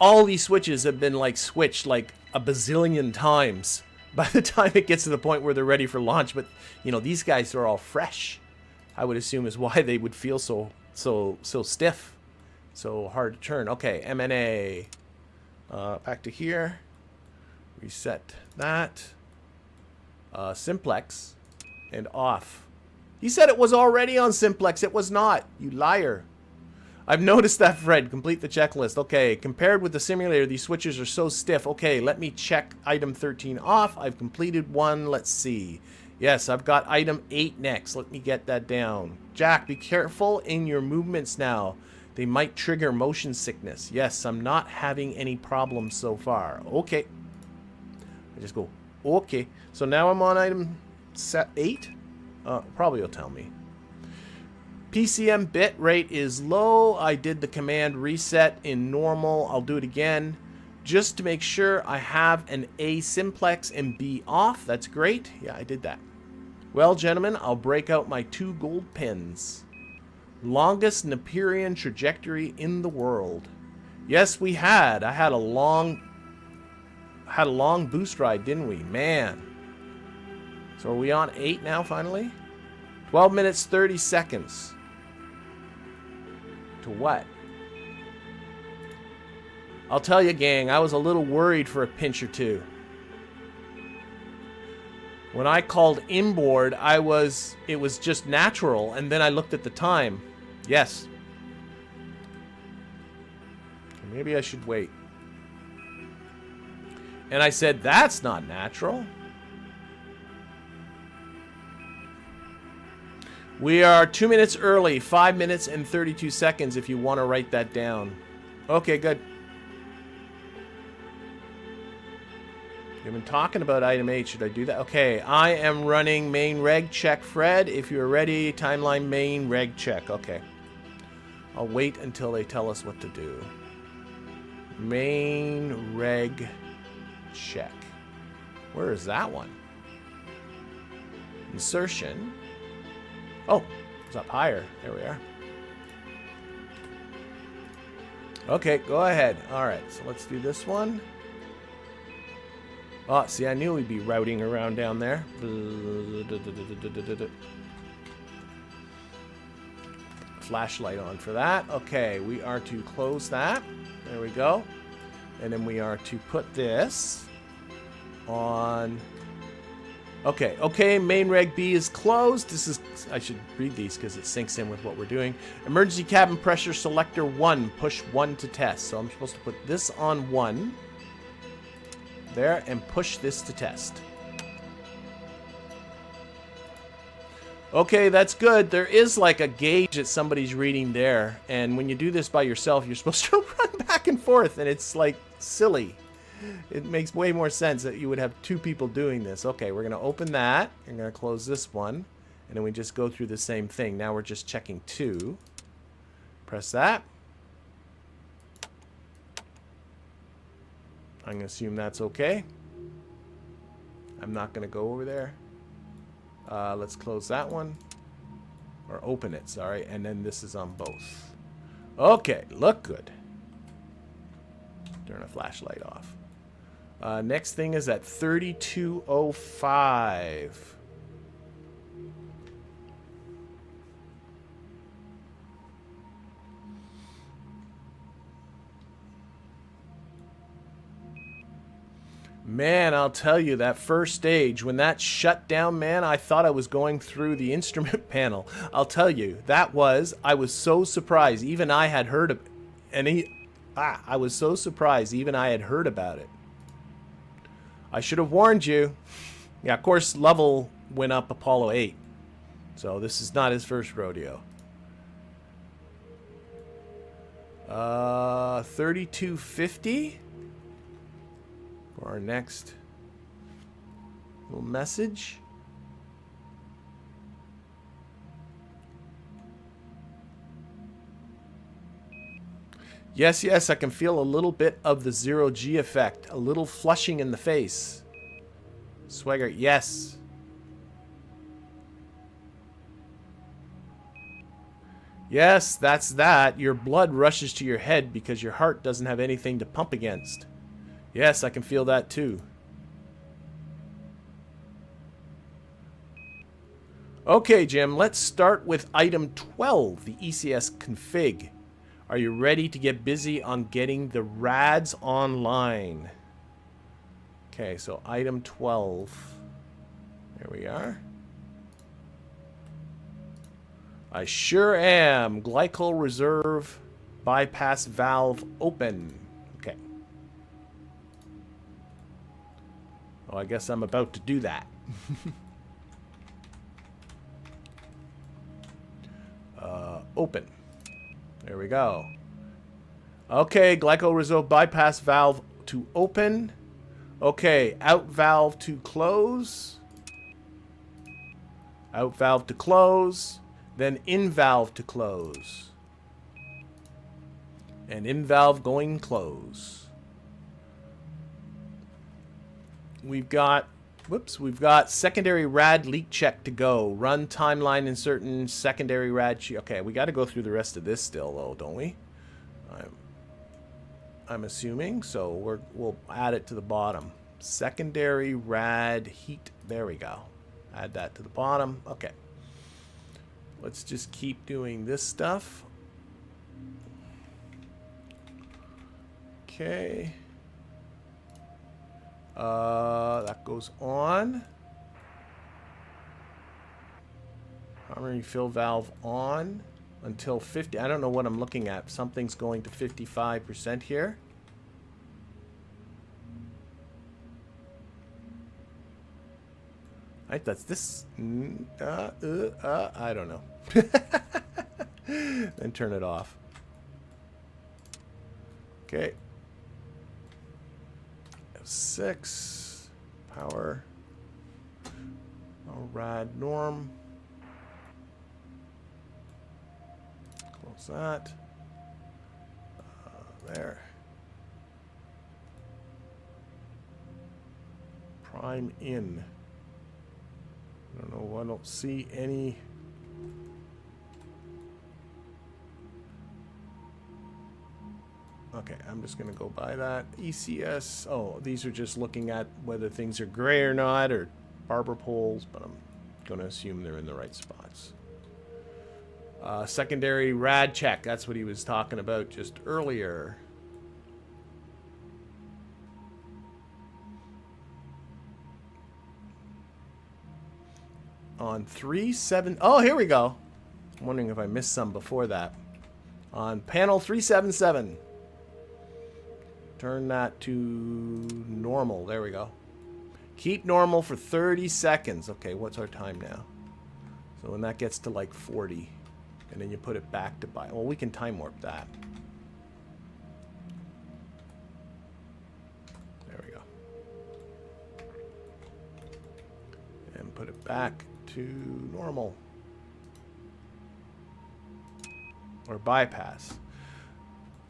Speaker 1: all these switches have been, like, switched, like, a bazillion times by the time it gets to the point where they're ready for launch. But, you know, these guys are all fresh. I would assume is why they would feel so stiff. So hard to turn. Okay, MNA. Back to here. Reset that. Simplex. And off. He said it was already on Simplex. It was not. You liar. I've noticed that, Fred. Complete the checklist. Okay, compared with the simulator, these switches are so stiff. Okay, let me check item 13 off. I've completed one. Let's see. Yes, I've got item 8 next. Let me get that down. Jack, be careful in your movements now. They might trigger motion sickness. Yes, I'm not having any problems so far. Okay. I just go, okay. So now I'm on item 8. Probably will tell me. PCM bit rate is low. I did the command reset in normal. I'll do it again just to make sure I have an A simplex and B off. That's great. Yeah, I did that. Well, gentlemen, I'll break out my 2 gold pins. Longest Neperian trajectory in the world. Yes, we had. I had a long boost ride, didn't we? Man. So are we on 8 now, finally? 12 minutes, 30 seconds. To what? I'll tell you, gang, I was a little worried for a pinch or two. When I called inboard, it was just natural, and then I looked at the time. Yes. Maybe I should wait. And I said, that's not natural. We are 2 minutes early, 5 minutes and 32 seconds if you want to write that down. Okay, good. We've been talking about item 8. Should I do that? Okay, I am running main reg check, Fred. If you're ready, timeline main reg check. Okay. I'll wait until they tell us what to do. Main reg check. Where is that one? Insertion. Oh, it's up higher. There we are. Okay, go ahead. All right, so let's do this one. Oh, see, I knew we'd be routing around down there. Flashlight on for that. Okay, we are to close that. There we go. And then we are to put this on. Okay, okay, main reg B is closed. This is, I should read these because it syncs in with what we're doing. Emergency cabin pressure selector 1, push 1 to test. So I'm supposed to put this on 1. There, and push this to test. Okay, that's good. There is like a gauge that somebody's reading there. And when you do this by yourself, you're supposed to run back and forth. And it's like silly. It makes way more sense that you would have 2 people doing this. Okay, we're going to open that. I'm going to close this one. And then we just go through the same thing. Now we're just checking 2. Press that. I'm going to assume that's okay. I'm not going to go over there. Let's close that one. Or open it, sorry. And then this is on both. Okay, look good. Turn a flashlight off. Next thing is at 3205. Man, I'll tell you, that first stage, when that shut down, man, I thought I was going through the instrument panel. I'll tell you, I was so surprised. Even I had heard of it. I was so surprised even I had heard about it. I should have warned you. Yeah, of course, level went up Apollo 8. So this is not his first rodeo. 3250 for our next little message. Yes, yes, I can feel a little bit of the 0G effect. A little flushing in the face. Swagger, yes. Yes, that's that. Your blood rushes to your head because your heart doesn't have anything to pump against. Yes, I can feel that too. Okay, Jim, let's start with item 12, the ECS config. Are you ready to get busy on getting the RADs online? Okay, so item 12. There we are. I sure am. Glycol reserve bypass valve open. Okay. Oh, I guess I'm about to do that. Open. There we go. Okay, glycol reserve bypass valve to open. Okay, out valve to close. Out valve to close. Then in valve to close. And in valve going close. We've got, whoops, we've got secondary rad leak check to go. Run timeline insert secondary rad. Okay, we got to go through the rest of this still, though, don't we? I'm assuming. So we'll add it to the bottom. Secondary rad heat. There we go. Add that to the bottom. Okay. Let's just keep doing this stuff. Okay. That goes on. Primary fill valve on until 50. I don't know what I'm looking at. Something's going to 55% here. Right, that's this. I don't know. Then turn it off. Okay. F6. Power. Rad norm. Close that. There. Prime in. I don't know, I don't see any. Okay, I'm just going to go by that. ECS. Oh, these are just looking at whether things are gray or not, or barber poles, but I'm going to assume they're in the right spots. Secondary rad check. That's what he was talking about just earlier. On 3.7. Oh, here we go. I'm wondering if I missed some before that. On panel 377. Turn that to normal. There we go. Keep normal for 30 seconds. Okay, what's our time now? So when that gets to like 40, and then you put it back to by. Well, we can time warp that. There we go. And put it back to normal. Or bypass.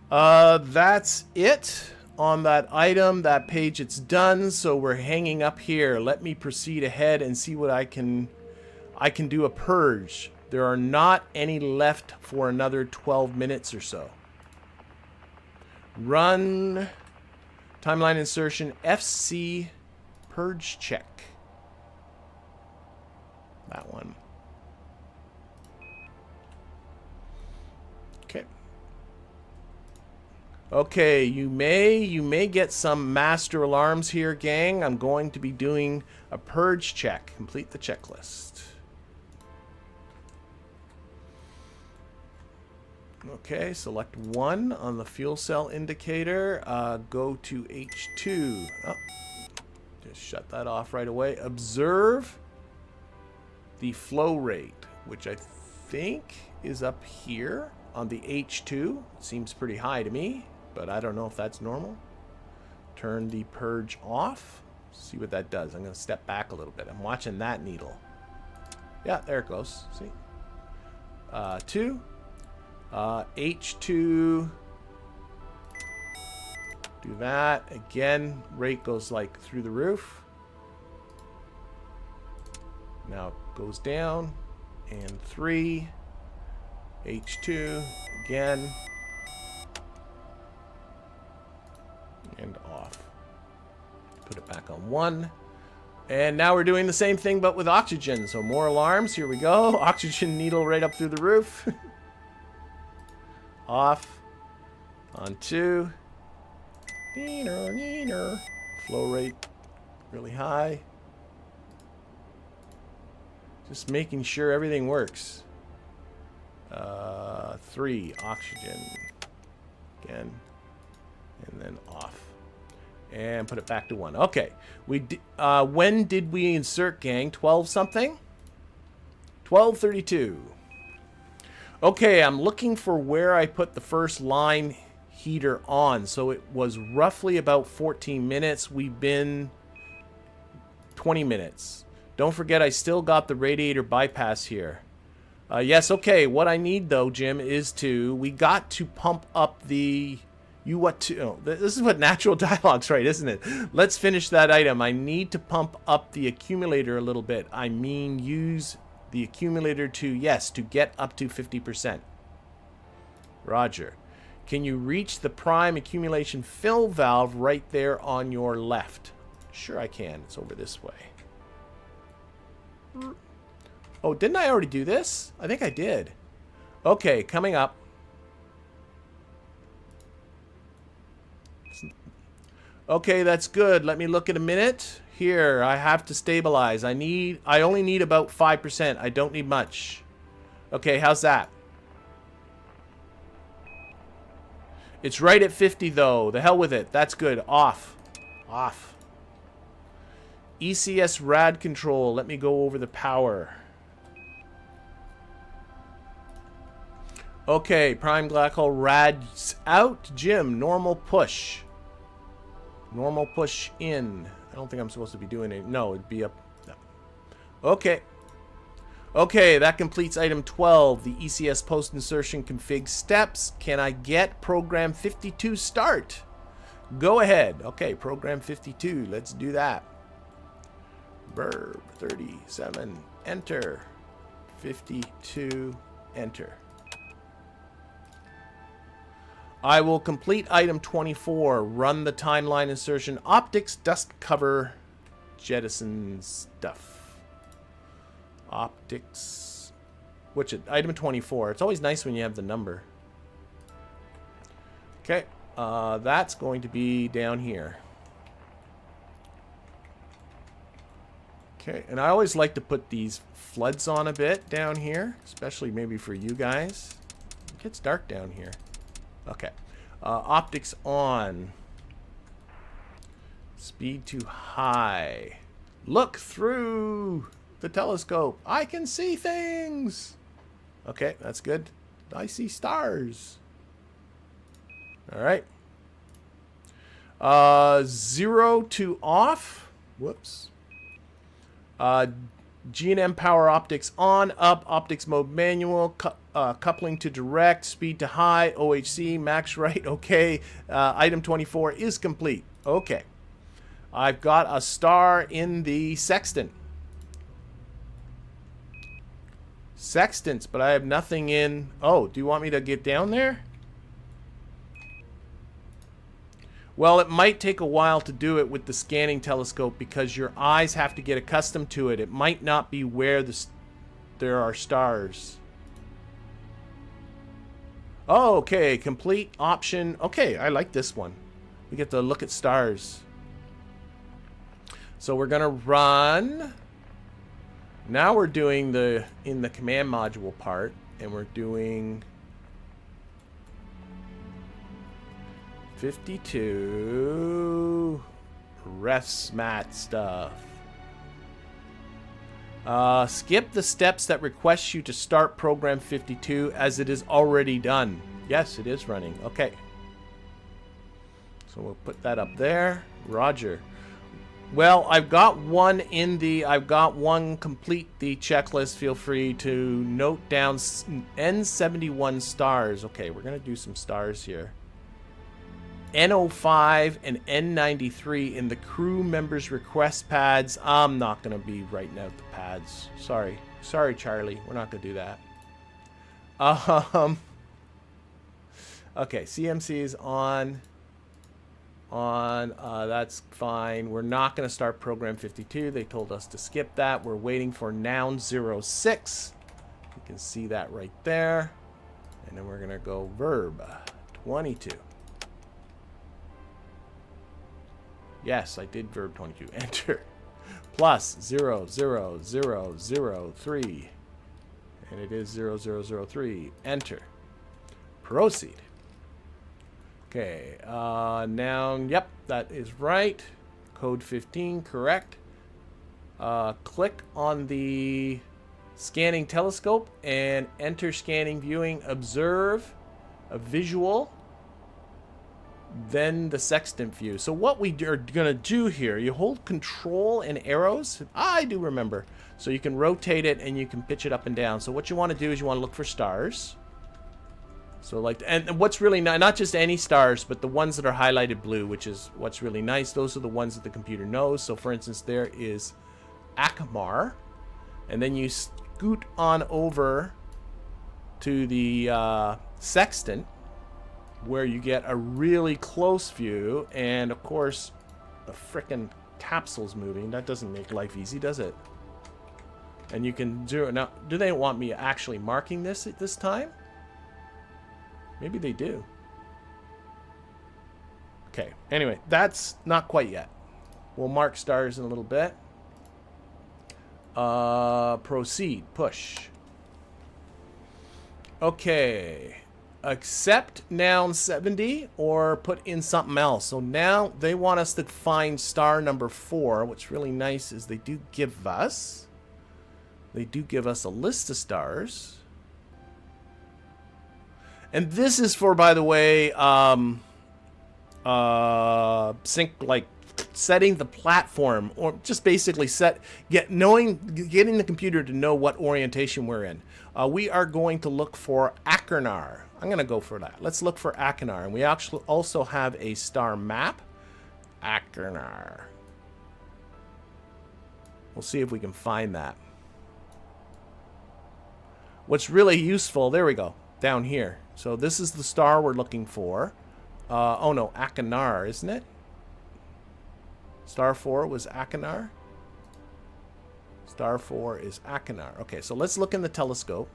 Speaker 1: That's it on that item, that page. It's done, so we're hanging up here. Let me proceed ahead and see what I can do a purge. There are not any left for another 12 minutes or so. Run timeline insertion FC purge check. That one. Okay. Okay, you may get some master alarms here, gang. I'm going to be doing a purge check. Complete the checklist. Okay, select 1 on the fuel cell indicator. Go to H2. Oh, just shut that off right away. Observe the flow rate, which I think is up here on the H2. Seems pretty high to me, but I don't know if that's normal. Turn the purge off. See what that does. I'm going to step back a little bit. I'm watching that needle. Yeah, there it goes. See? 2. H2 Do that. Again, rate goes like through the roof. Now it goes down. And 3. H2. Again. And off. Put it back on 1. And now we're doing the same thing but with oxygen. So more alarms. Here we go. Oxygen needle right up through the roof. Off. On 2. Flow rate really high. Just making sure everything works. 3. Oxygen. Again. And then off. And put it back to 1. Okay. When did we insert, gang? 12 something? 12:32. Okay, I'm looking for where I put the first line heater on. So it was roughly about 14 minutes. We've been 20 minutes. Don't forget, I still got the radiator bypass here. Yes, okay. What I need, though, Jim, is we got to pump up the... this is what natural dialogue's right, isn't it? Let's finish that item. I need to pump up the accumulator a little bit. I mean, use the accumulator to get up to 50%. Roger. Can you reach the prime accumulation fill valve right there on your left? Sure I can. It's over this way. Oh, didn't I already do this? I think I did. Okay, coming up. Okay, that's good. Let me look at a minute. Here, I have to stabilize. I only need about 5%. I don't need much. Okay, how's that? It's right at 50 though. The hell with it. That's good. Off. Off. ECS rad control. Let me go over the power. Okay, prime black hole rads out. Jim, normal push. Normal push in. I don't think I'm supposed to be doing it. No, it'd be up. No. Okay. Okay, that completes item 12, the ECS post-insertion config steps. Can I get program 52 start? Go ahead. Okay, program 52. Let's do that. Verb 37. Enter. 52. Enter. I will complete item 24. Run the timeline insertion. Optics dust cover. Jettison stuff. Optics. Item 24. It's always nice when you have the number. Okay. That's going to be down here. Okay. And I always like to put these floods on a bit down here. Especially maybe for you guys. It gets dark down here. Okay. Optics on. Speed too high. Look through the telescope. I can see things. Okay, that's good. I see stars. All right. 0 to off. Whoops. G&M power optics on, up, optics mode manual, coupling to direct, speed to high, OHC, max right, okay. Item 24 is complete. Okay. I've got a star in the sextant. Sextants, but I have nothing in... Oh, do you want me to get down there? Well, it might take a while to do it with the scanning telescope because your eyes have to get accustomed to it. It might not be where there are stars. Oh, okay. Complete option. Okay, I like this one. We get to look at stars. So we're going to run. Now we're doing in the command module part, and we're doing 52 refs mat stuff. Skip the steps that request you to start program 52 as it is already done. Yes, it is running. Okay. So we'll put that up there. Roger. Well, I've got one complete the checklist. Feel free to note down N71 stars. Okay, we're going to do some stars here. N05 and N93 in the crew members request pads. I'm not going to be writing out the pads. Sorry, Charlie. We're not going to do that. Okay, CMC is on. That's fine. We're not going to start program 52. They told us to skip that. We're waiting for noun 06. You can see that right there. And then we're going to go verb 22. Yes, I did verb 22. Enter. Plus 00003. And it is 0003. Enter. Proceed. Okay. Noun. Yep, that is right. Code 15, correct. Click on the scanning telescope and enter scanning viewing. Observe a visual. Then the sextant view. So what we are going to do here, you hold control and arrows. I do remember. So you can rotate it and you can pitch it up and down. So what you want to do is you want to look for stars. So like, and what's really not just any stars, but the ones that are highlighted blue, which is what's really nice. Those are the ones that the computer knows. So for instance, there is Akmar. And then you scoot on over to the sextant, where you get a really close view, and of course the frickin' capsule's moving. That doesn't make life easy, does it? And you can zero. Now, do they want me actually marking this at this time? Maybe they do. Okay, anyway, that's not quite yet. We'll mark stars in a little bit. Proceed, push. Okay. Accept noun 70 or put in something else. So now they want us to find star number 4. What's really nice is they do give us a list of stars. And this is for, by the way, setting the platform, or just basically getting the computer to know what orientation we're in. We are going to look for Achernar. I'm going to go for that. Let's look for Achernar. And we actually also have a star map. Achernar. We'll see if we can find that. What's really useful, there we go, down here. So this is the star we're looking for. Oh no, Achernar, isn't it? Star 4 was Achernar. Star 4 is Achernar. Okay, so let's look in the telescope.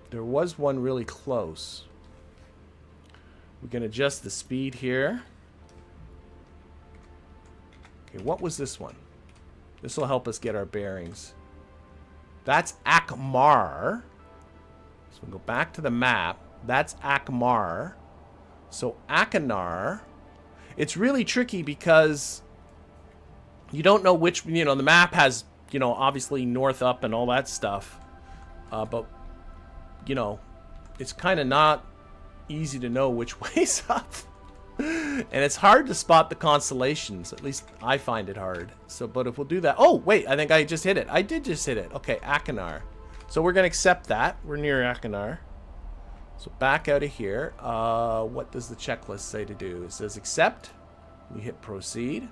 Speaker 1: There was one really close. We can adjust the speed here. Okay, what was this one? This will help us get our bearings. That's Akmar. So we'll go back to the map. That's Akmar. So Achernar. It's really tricky because you don't know which, the map has, obviously north up and all that stuff. But, it's kind of not easy to know which way's up. And it's hard to spot the constellations. At least I find it hard. So, but if we'll do that. Oh, wait, I think I just hit it. I did just hit it. Okay, Achernar. So we're going to accept that. We're near Achernar. So back out of here. What does the checklist say to do? It says accept. We hit proceed.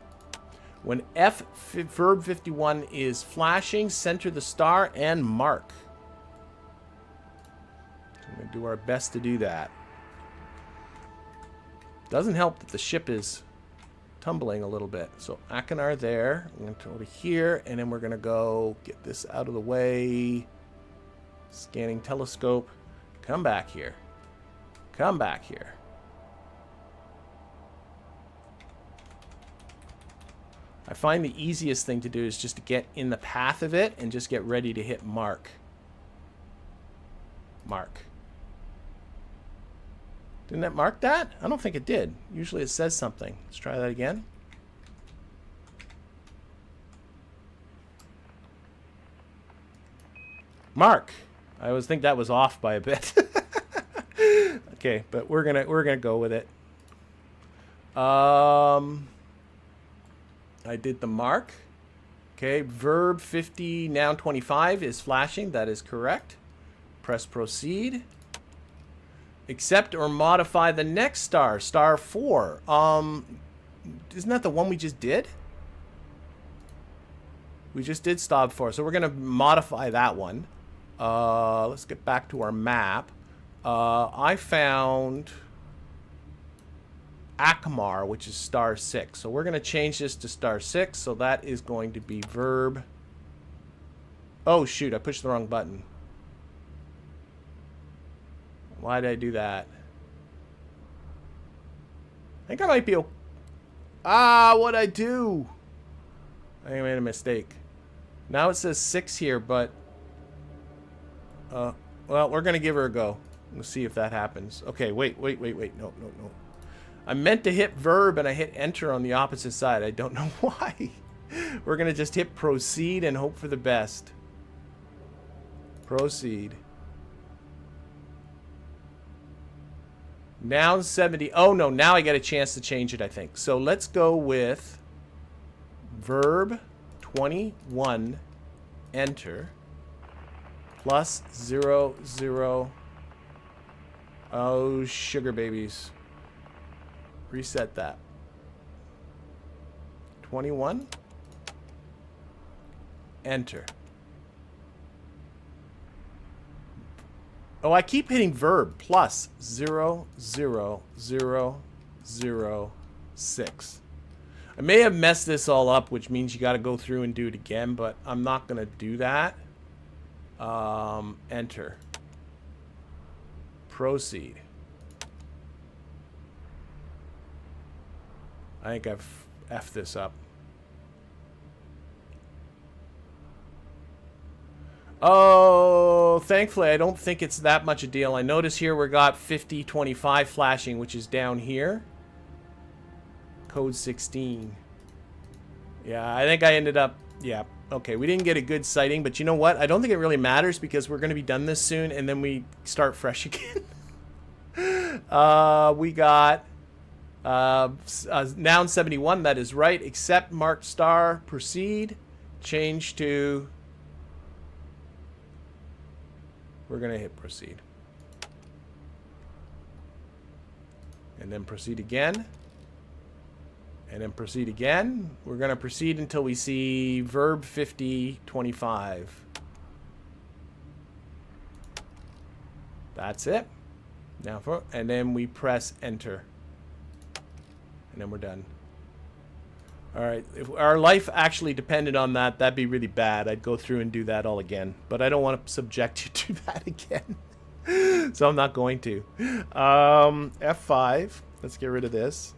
Speaker 1: When verb 51 is flashing, center the star and mark. So we're going to do our best to do that. Doesn't help that the ship is tumbling a little bit. So Achernar there. I'm going to go to here, and then we're going to go get this out of the way. Scanning telescope. Come back here. Come back here. I find the easiest thing to do is just to get in the path of it and just get ready to hit mark. Mark. Didn't that mark that? I don't think it did. Usually it says something. Let's try that again. Mark. I always think that was off by a bit. Okay, but we're gonna go with it. I did the mark. Okay, verb 50, noun 25 is flashing. That is correct. Press proceed. Accept or modify the next star, star 4. Isn't that the one we just did? We just did star 4, so we're gonna modify that one. Let's get back to our map. I found Akmar, which is star 6. So we're gonna change this to star 6. So that is going to be verb. Oh shoot! I pushed the wrong button. Why did I do that? I think I might be... what'd I do? I think I made a mistake. Now it says 6 here, but... well, we're going to give her a go. Let's see if that happens. Okay, wait. No. I meant to hit verb, and I hit enter on the opposite side. I don't know why. We're going to just hit proceed and hope for the best. Proceed. Noun 70. Oh, no. Now I get a chance to change it, I think. So let's go with verb 21, enter, plus 0, 0. Oh, sugar babies. Reset that. 21, enter. Oh, I keep hitting verb plus 0, 0, 0, 0, 6. I may have messed this all up, which means you got to go through and do it again, but I'm not going to do that. Enter. Proceed. I think I've effed this up. Oh, thankfully, I don't think it's that much a deal. I notice here we got 5025 flashing, which is down here. Code 16. Yeah, I think I ended up... Yeah, okay, we didn't get a good sighting, but you know what? I don't think it really matters because we're going to be done this soon, and then we start fresh again. We got... noun 71, that is right. Accept, marked star, proceed, change to... We're going to hit proceed. And then proceed again. And then proceed again. We're going to proceed until we see verb 5025. That's it. Now for, and then we press enter. And then we're done. All right, if our life actually depended on that, that'd be really bad. I'd go through and do that all again. But I don't want to subject you to that again. So I'm not going to. F5. Let's get rid of this.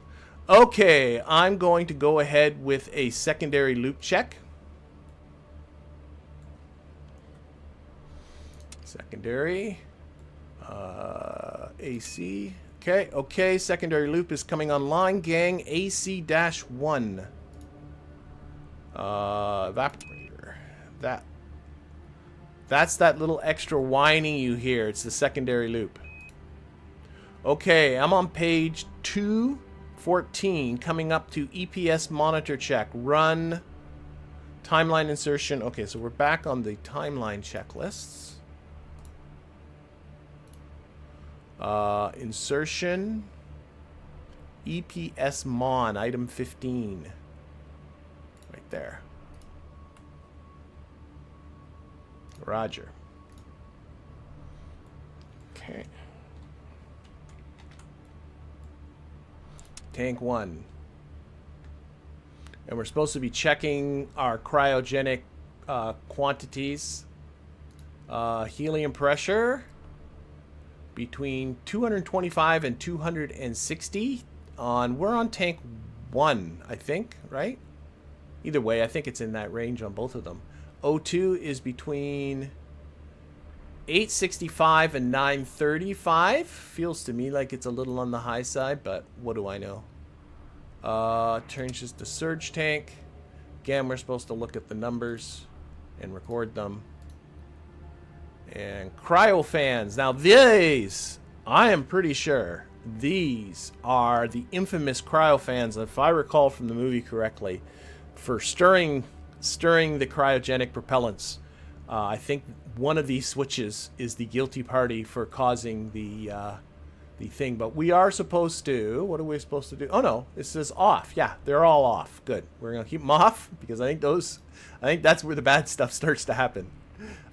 Speaker 1: Okay, I'm going to go ahead with a secondary loop check. Secondary. AC. Okay, secondary loop is coming online, gang. AC-1. Evaporator. That's that little extra whining you hear. It's the secondary loop. Okay, I'm on page 214, coming up to EPS monitor check. Run. Timeline insertion. Okay, so we're back on the timeline checklists. Insertion. EPS mon, item 15. Right there. Roger. Okay. Tank 1. And we're supposed to be checking our cryogenic quantities. Helium pressure between 225 and 260 on, we're on tank 1, I think, right? Either way, I think it's in that range on both of them. O2 is between 865 and 935. Feels to me like it's a little on the high side, but what do I know? Turns to surge tank. Again, we're supposed to look at the numbers and record them. And cryo fans. Now these, I am pretty sure, these are the infamous cryo fans, if I recall from the movie correctly, for stirring the cryogenic propellants. I think one of these switches is the guilty party for causing the the thing. But we are supposed to, what are we supposed to do? Oh no, it says off. Yeah, they're all off. Good. We're going to keep them off because I think that's where the bad stuff starts to happen.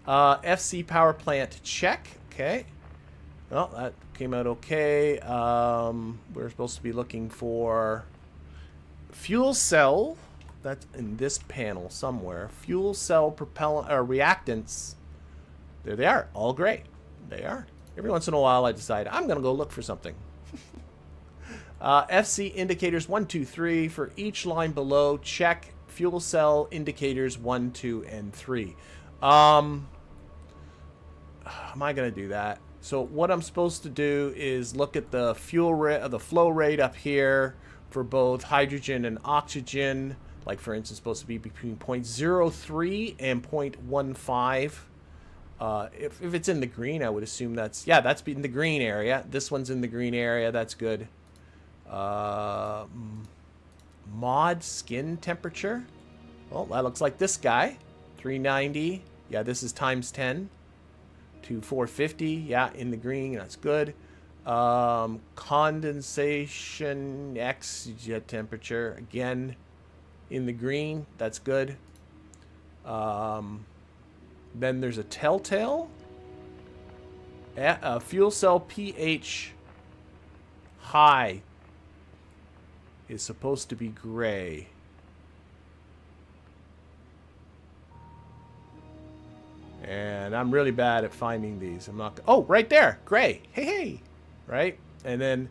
Speaker 1: FC power plant check. Okay. Well, that came out okay. We're supposed to be looking for fuel cell. That's in this panel somewhere. Fuel cell propellant reactants. There they are, all gray. They are. Every once in a while, I decide I'm going to go look for something. FC indicators 1, 2, 3 for each line below. Check fuel cell indicators 1, 2, and 3. Am I going to do that? So what I'm supposed to do is look at the fuel rate, the flow rate up here for both hydrogen and oxygen. Like for instance, supposed to be between 0.03 and 0.15. If it's in the green, I would assume that's in the green area. This one's in the green area. That's good. Mod skin temperature. Well, that looks like this guy. 390. Yeah, this is times 10 to 450. Yeah, in the green. That's good. Condensation X jet temperature. Again, in the green. That's good. Then there's a telltale. Fuel cell pH high is supposed to be gray. And I'm really bad at finding these. I'm not. Oh, right there, gray. Hey, hey, right. And then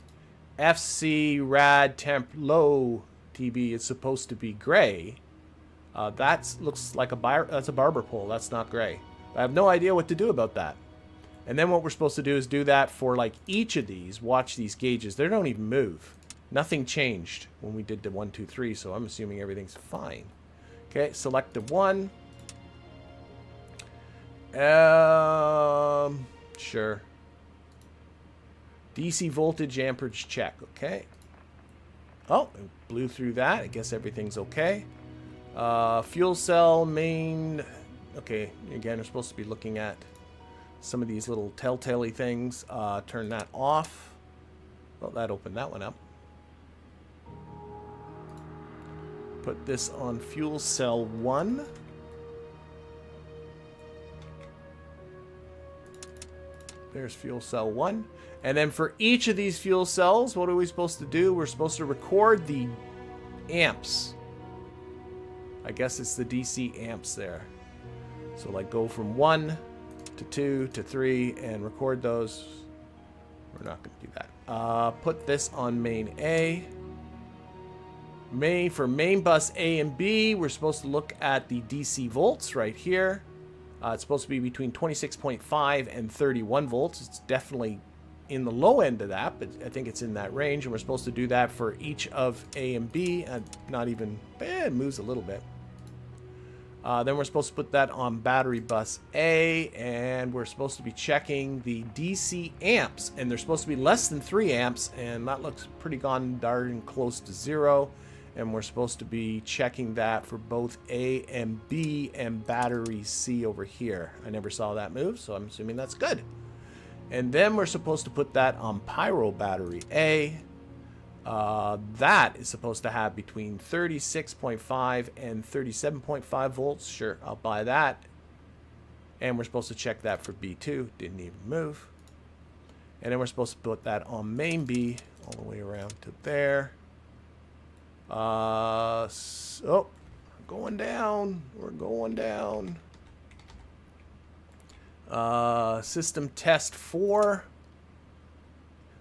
Speaker 1: FC rad temp low TB is supposed to be gray. That looks like that's a barber pole. That's not gray. I have no idea what to do about that. And then what we're supposed to do is do that for like each of these. Watch these gauges. They don't even move. Nothing changed when we did the 1, 2, 3. So I'm assuming everything's fine. Okay, select the 1. Sure. DC voltage amperage check. Okay. Oh, it blew through that. I guess everything's okay. Fuel cell main. Okay, again, we're supposed to be looking at some of these little telltale-y things. Turn that off. Well, that opened that one up. Put this on fuel cell 1. There's fuel cell 1. And then for each of these fuel cells, what are we supposed to do? We're supposed to record the amps. I guess it's the DC amps there. So like go from 1 to 2 to 3 and record those. We're not going to do that. Put this on main A. For main bus A and B, we're supposed to look at the DC volts right here. It's supposed to be between 26.5 and 31 volts. It's definitely in the low end of that, but I think it's in that range. And we're supposed to do that for each of A and B. Not even, it moves a little bit. Then we're supposed to put that on battery bus A, and we're supposed to be checking the DC amps, and they're supposed to be less than 3 amps, and that looks pretty darn close to 0. And we're supposed to be checking that for both A and B and battery C over here. I never saw that move, so I'm assuming that's good. And then we're supposed to put that on pyro battery A. That is supposed to have between 36.5 and 37.5 volts. Sure, I'll buy that. And we're supposed to check that for B2. Didn't even move. And then we're supposed to put that on main B all the way around to there. Oh, we're going down. We're going down. System test 4.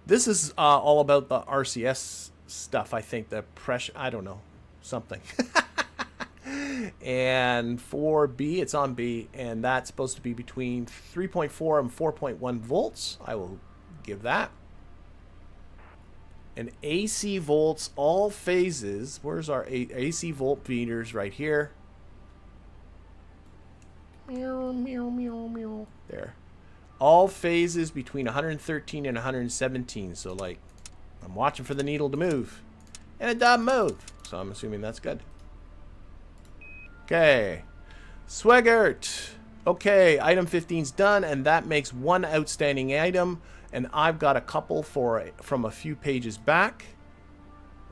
Speaker 1: This is all about the RCS stuff, I think. The pressure, I don't know, something. And for B, it's on B, and that's supposed to be between 3.4 and 4.1 volts. I will give that. And AC volts, all phases. Where's our AC volt meters? Right here. Meow, meow, meow, meow. There. All phases between 113 and 117. So, like, I'm watching for the needle to move. And it doesn't move. So, I'm assuming that's good. Okay. Swigert. Okay, item 15's done, and that makes one outstanding item. And I've got a couple from a few pages back.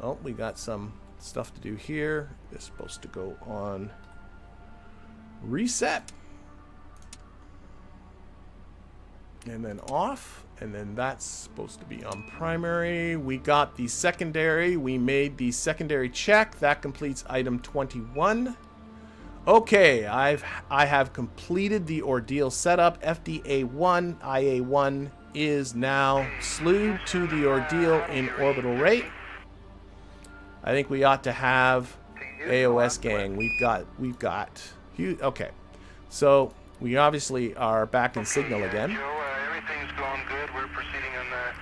Speaker 1: Oh, we got some stuff to do here. It's supposed to go on reset. And then off. And then that's supposed to be on primary. We got the secondary. We made the secondary check. That completes item 21. Okay, I have completed the ordeal setup. FDA1, IA1 is now slewed to the ordeal in orbital rate. I think we ought to have AOS gang. We've got okay. So we obviously are back in signal again.
Speaker 2: Joe, everything's going good. We're proceeding on the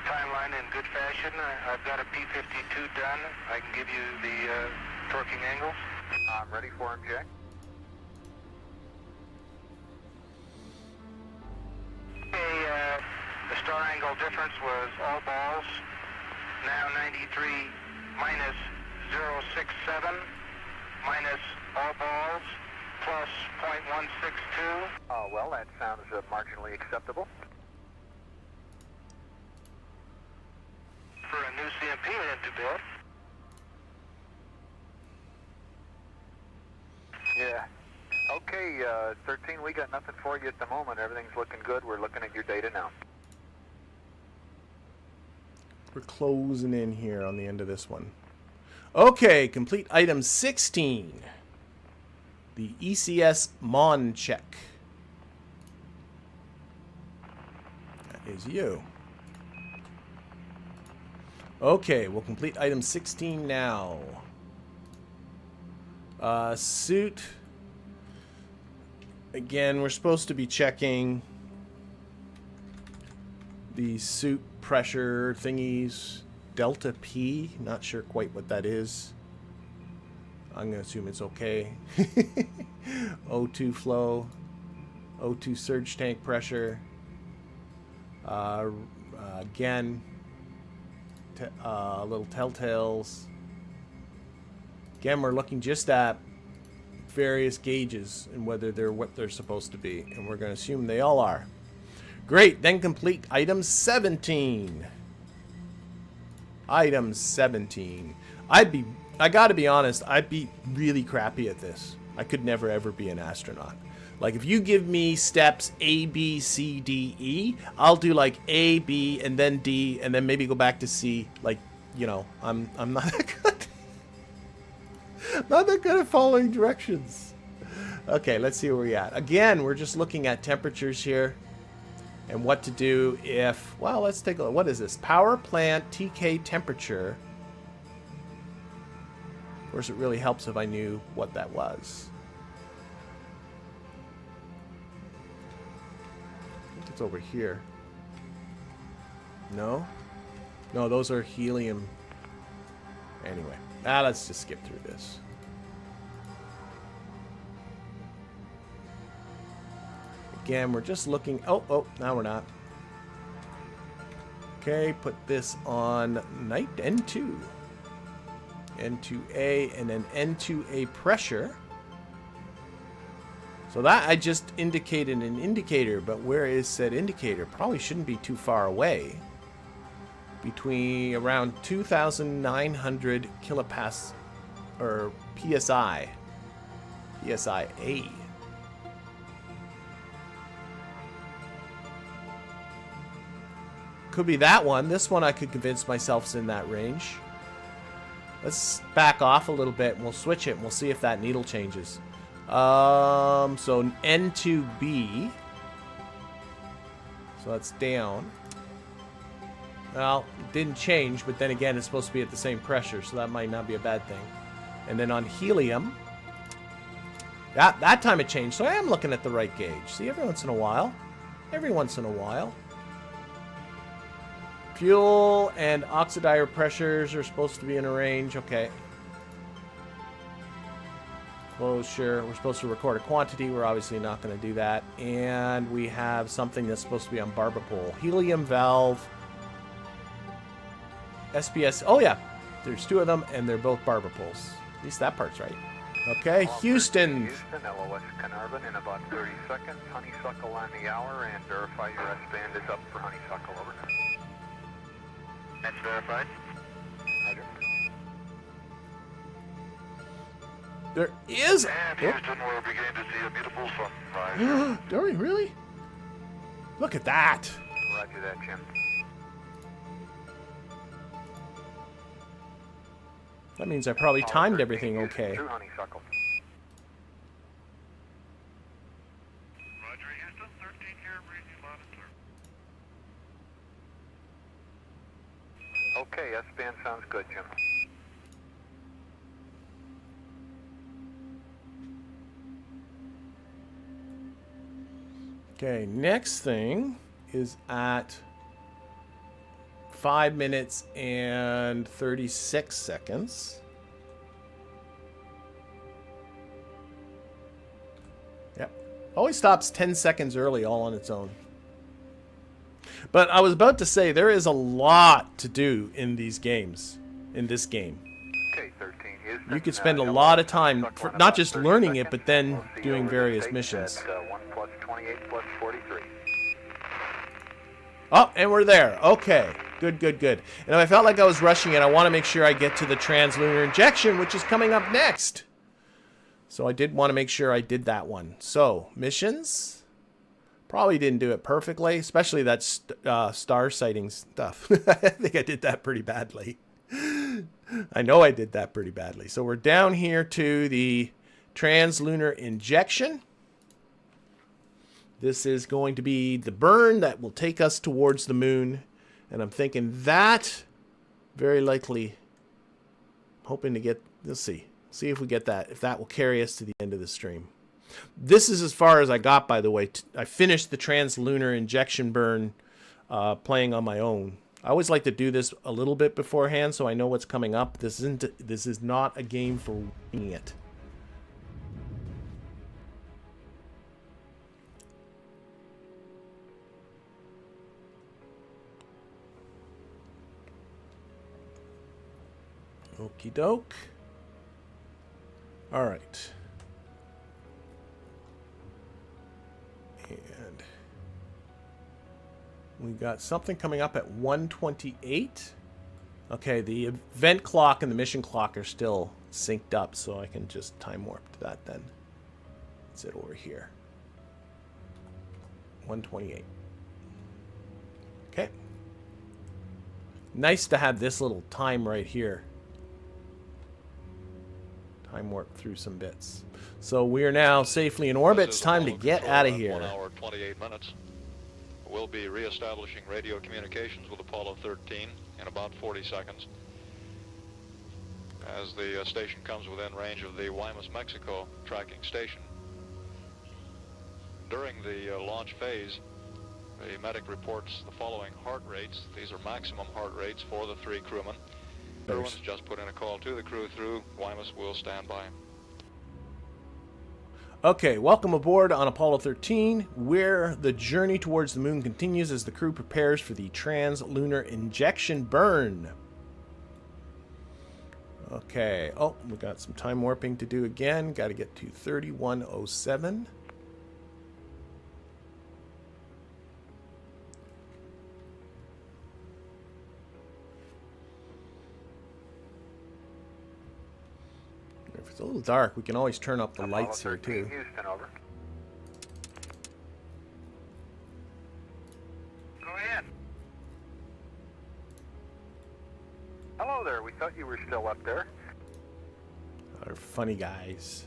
Speaker 2: timeline in good fashion. I've got a P-52 done. I can give you the torquing angles. I'm ready for inject. Okay, the star angle difference was all balls. Now 93 minus 067 minus all balls plus 0.162. Oh, well, that sounds marginally acceptable. For a new CMP, it didn't do bad. Yeah. Okay, 13, we got nothing for you at the moment. Everything's looking good. We're looking at your data now.
Speaker 1: We're closing in here on the end of this one. Okay, complete item 16. The ECS Mon check. That is you. Okay, we'll complete item 16 now. Suit. Again, we're supposed to be checking the suit pressure thingies. Delta P, not sure quite what that is. I'm going to assume it's okay. O2 flow, O2 surge tank pressure. Again, little telltales. Again, we're looking just at various gauges and whether they're what they're supposed to be. And we're going to assume they all are. Great, then complete item 17. Item 17. I gotta be honest, I'd be really crappy at this. I could never ever be an astronaut. Like, if you give me steps A, B, C, D, E, I'll do like A, B, and then D, and then maybe go back to C. Like, you know, I'm not that good. Not that good at following directions. Okay, let's see where we're at. Again, we're just looking at temperatures here. And what to do if, well, let's take a look. What is this? Power plant TK temperature. Of course, it really helps if I knew what that was. I think it's over here. No? No, those are helium. Anyway, let's just skip through this. Again, we're just looking. Oh, now we're not. Okay, put this on night N2. N2A and then N2A pressure. So that I just indicated an indicator, but where is said indicator? Probably shouldn't be too far away. Between around 2,900 kilopascal or PSI. PSI-A. Could be that one. This one I could convince myself is in that range. Let's back off a little bit and we'll switch it and we'll see if that needle changes. So N2B. So that's down. Well, it didn't change, but then again, it's supposed to be at the same pressure, so that might not be a bad thing. And then on helium, that time it changed, so I am looking at the right gauge. See, every once in a while. Fuel and oxidizer pressures are supposed to be in a range. Okay. Closure. We're supposed to record a quantity. We're obviously not going to do that. And we have something that's supposed to be on barber pole. Helium valve. SPS. Oh, yeah. There's two of them, and they're both barber poles. At least that part's right. Okay, Houston.
Speaker 2: Houston, LOS Carnarvon in about 30 seconds. Honeysuckle on the hour, and verify your S-band is up for Honeysuckle, over. That's verified. Roger.
Speaker 1: There is...
Speaker 4: And Houston, we're beginning to see a beautiful sunrise.
Speaker 1: Are we really? Look at that.
Speaker 2: Roger that, Jim.
Speaker 1: That means I probably timed everything okay.
Speaker 2: Through Honeysuckle.
Speaker 4: Roger, Houston, 13 here, reading loud and clear.
Speaker 2: Okay, S-band sounds good, Jim.
Speaker 1: Okay, next thing is at 5 minutes and 36 seconds. Yep. Always stops 10 seconds early all on its own. But I was about to say, there is a lot to do in these games, in this game.
Speaker 2: Okay, 13 Houston.
Speaker 1: You could spend a lot of time, for not just learning it, but then doing various missions.
Speaker 2: 1 plus 28 plus 43.
Speaker 1: Oh, and we're there. Okay. Good, good, good. And if I felt like I was rushing it, I want to make sure I get to the translunar injection, which is coming up next. So I did want to make sure I did that one. So, missions. Probably didn't do it perfectly, especially that star sighting stuff. I think I did that pretty badly. I know I did that pretty badly. So we're down here to the translunar injection. This is going to be the burn that will take us towards the moon. And I'm thinking that very likely, hoping to get, let's see if we get that, if that will carry us to the end of the stream. This is as far as I got, by the way. I finished the translunar injection burn playing on my own. I always like to do this a little bit beforehand so I know what's coming up. This is not a game for winging it. Okie doke. All right. And we got something coming up at 1:28. Okay, the event clock and the mission clock are still synced up, so I can just time warp to that then. It's it over here. 1:28. Okay. Nice to have this little time right here. Time warp through some bits. So we are now safely in orbit. It's time to get out of here.
Speaker 5: 1 hour 28 minutes. We'll be reestablishing radio communications with Apollo 13 in about 40 seconds. As the station comes within range of the Guaymas, Mexico tracking station. During the launch phase, the medic reports the following heart rates. These are maximum heart rates for the 3 crewmen. Everyone's just put in a call to the crew through. Guaymas will stand by.
Speaker 1: Okay, welcome aboard on Apollo 13, where the journey towards the moon continues as the crew prepares for the translunar injection burn. Okay, oh, we got some time warping to do again. Got to get to 3107. If it's a little dark, we can always turn up the lights here too.
Speaker 2: Houston, over. Go ahead. Hello there. We thought you were still up there.
Speaker 1: They're funny guys.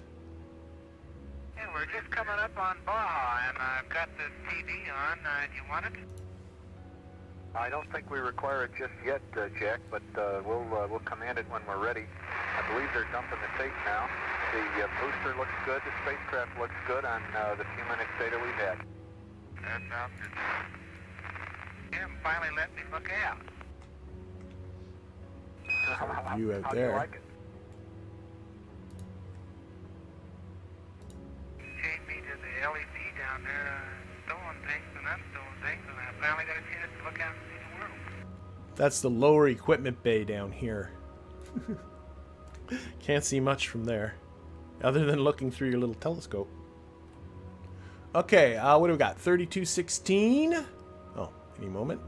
Speaker 2: Yeah, we're just coming up on Baja, and I've got this TV on. Do you want it? I don't think we require it just yet, Jack, but we'll command it when we're ready. I believe they're dumping the tape now. The booster looks good. The spacecraft looks good on the few minutes data we've had. That sounds good. Jim finally let me look out.
Speaker 1: You out
Speaker 2: How
Speaker 1: there.
Speaker 2: do you like it? Changed me to the LED down there, stowing things and unstowing things, and I finally got a chance to look out and see the world.
Speaker 1: That's the lower equipment bay down here. Can't see much from there. other than looking through your little telescope. Okay, what do we got? 3216. Oh, any moment.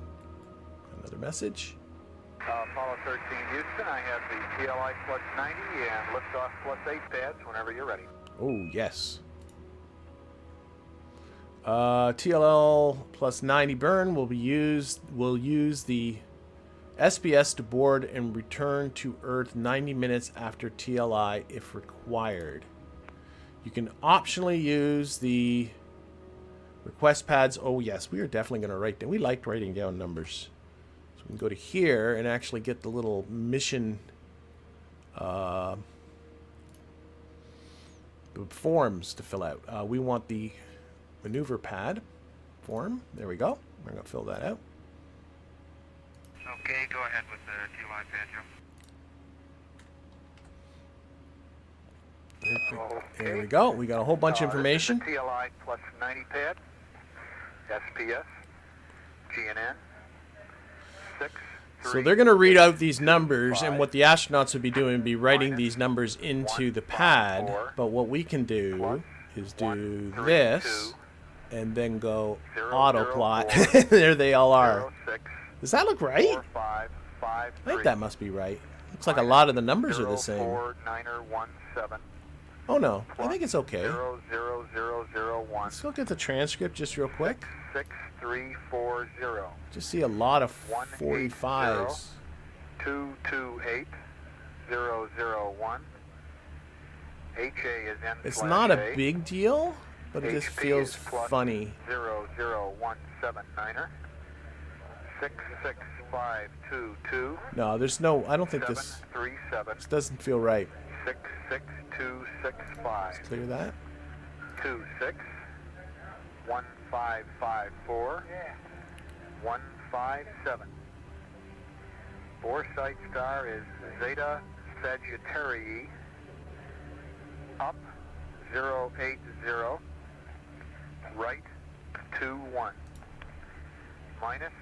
Speaker 1: Another message.
Speaker 2: Apollo 13 Houston, I have the TLI plus 90 and liftoff plus 8 pads whenever you're ready.
Speaker 1: Oh, yes. TLL plus 90 burn will use the SPS to board and return to Earth 90 minutes after TLI if required. You can optionally use the request pads. Oh yes, we are definitely going to write down. We liked writing down numbers. So we can go to here and actually get the little mission forms to fill out. We want the maneuver pad form. There we go. We're going to fill that out.
Speaker 2: Okay, go ahead with the TLI pad, Joe.
Speaker 1: There we go. We got a whole bunch of information.
Speaker 2: This is the TLI plus 90 pad, SPS, GNN, 6, 3,
Speaker 1: So they're going to read out these numbers, and what the astronauts would be doing would be writing these numbers into the pad. But what we can do is do this, and then go auto plot. There they all are. Does that look right?
Speaker 2: 4, 5, 5,
Speaker 1: I think that must be right. Looks like a lot of the numbers are the same.
Speaker 2: 4,917.
Speaker 1: Oh no, I think it's okay.
Speaker 2: 00001.
Speaker 1: Let's look at the transcript just real quick.
Speaker 2: 6340.
Speaker 1: Just see a lot of 45s.
Speaker 2: 228 001. HA is in.
Speaker 1: It's not a big deal, but it just feels funny.
Speaker 2: 00179er. 66522.
Speaker 1: No, there's no. I don't think this.
Speaker 2: 737.
Speaker 1: This doesn't feel right.
Speaker 2: 66265.
Speaker 1: Let's clear that.
Speaker 2: 26 1554 157. Foresight star is Zeta Sagittarii. Up 080. Right 21. Minus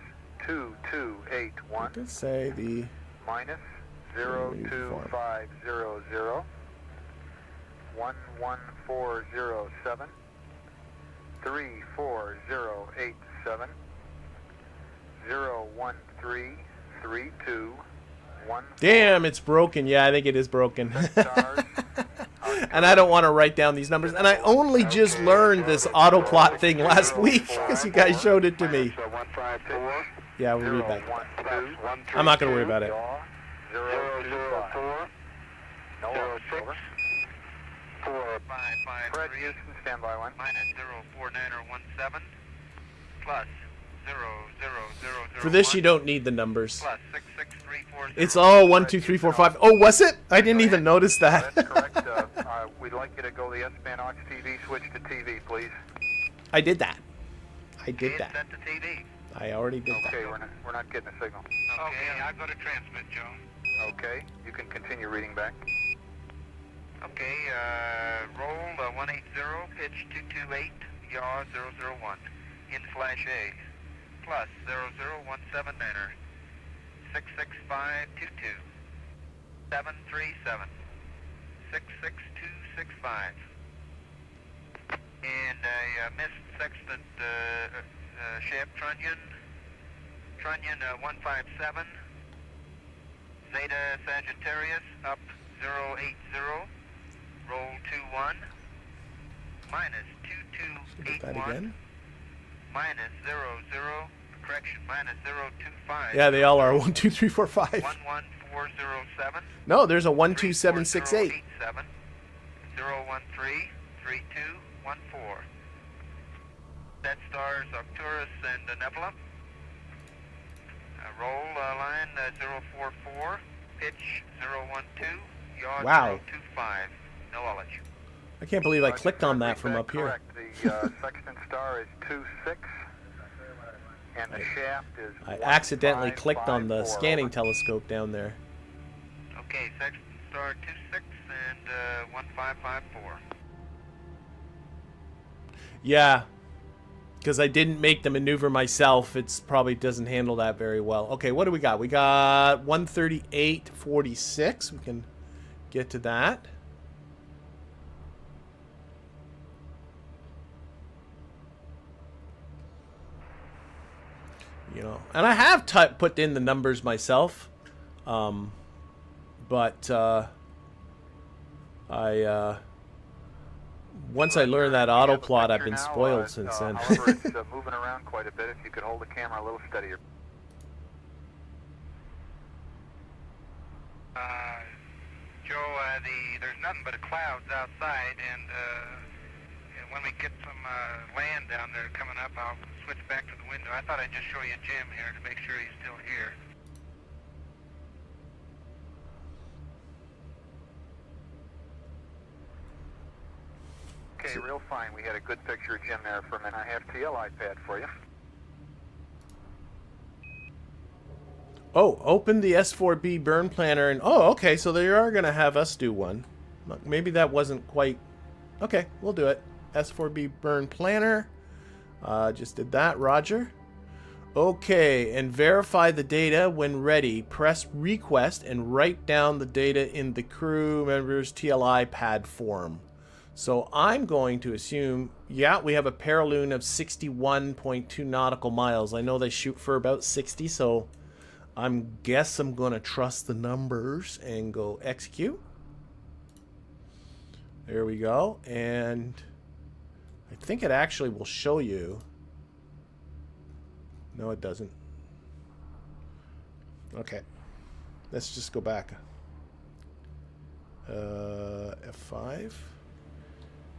Speaker 2: 2281.
Speaker 1: Let's say the
Speaker 2: Minus 02500. 11407. 34087. 01332.
Speaker 1: Damn, it's broken. Yeah, I think it is broken. And I don't want to write down these numbers. And I only just learned this auto plot thing last week because you guys showed it to me. Yeah, we'll read that. I'm not going to worry about it.
Speaker 2: 024. Fred Houston, standby one. Minus 04917 plus 00001.
Speaker 1: For this, you don't need the numbers.
Speaker 2: Plus 66340.
Speaker 1: It's all 1, 2, 3, 4, 5. Oh, was it? I didn't even notice that.
Speaker 2: That's correct. We'd like you to go the S-band aux TV, switch to TV, please.
Speaker 1: I did that. I did that.
Speaker 2: Set to TV.
Speaker 1: I already did that.
Speaker 2: Okay, we're not getting a signal. Okay, I've got to transmit, Joe. Okay, you can continue reading back. Okay, roll 180, pitch 228, yaw 001, in flash A, plus 00179er, 66522, 737, 66265. And I missed sextant shaft trunnion 157, Zeta Sagittarius up 080. Roll 21, minus
Speaker 1: Get that
Speaker 2: 2281,
Speaker 1: again.
Speaker 2: minus 00, correction, minus 025.
Speaker 1: Yeah, they all are 1, 2, 3, 4, 5.
Speaker 2: 11407.
Speaker 1: No, there's a 1, 2, 7, 6, 8.
Speaker 2: 013 3214. Dead stars Arcturus and Nebula. Roll line 044, pitch 012, yaw
Speaker 1: Wow.
Speaker 2: 025. No knowledge.
Speaker 1: I can't believe I clicked on that from up here.
Speaker 2: Correct. The sextant star is 26, and the shaft is.
Speaker 1: I accidentally clicked on the scanning telescope down there.
Speaker 2: Okay, sextant star 26 and 1554.
Speaker 1: Yeah, because I didn't make the maneuver myself. It's probably doesn't handle that very well. Okay, what do we got? We got 138.46. We can get to that. You know, and I have put in the numbers myself, but once I learned that auto plot, I've been spoiled since then.
Speaker 2: However, it's moving around quite a bit. If you could hold the camera a little steadier.
Speaker 6: Joe, there's nothing but clouds outside, and when we get some land down there coming up, I'll switch back to the window. I thought I'd just show you Jim here to make sure he's still here.
Speaker 2: Okay, real fine. We had a good picture of Jim there for a minute. I have TLI pad for you.
Speaker 1: Oh, open the S4B burn planner, and oh, okay, so they are going to have us do one. Maybe that wasn't quite... Okay, we'll do it. S4B burn planner. Just did that, roger. Okay, and verify the data when ready. Press request and write down the data in the crew members TLI pad form. So I'm going to assume, yeah, we have a paraloon of 61.2 nautical miles. I know they shoot for about 60, so I'm going to trust the numbers and go execute. There we go. And I think it actually will show you. No, it doesn't. Okay. Let's just go back. F5.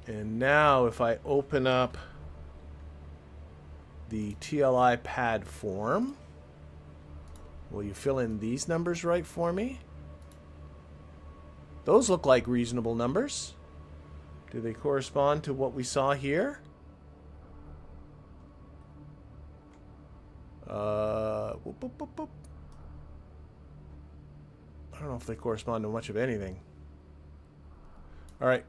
Speaker 1: And now if I open up the TLI pad form, will you fill in these numbers right for me? Those look like reasonable numbers. Do they correspond to what we saw here? Whoop, whoop, whoop, whoop. I don't know if they correspond to much of anything. All right.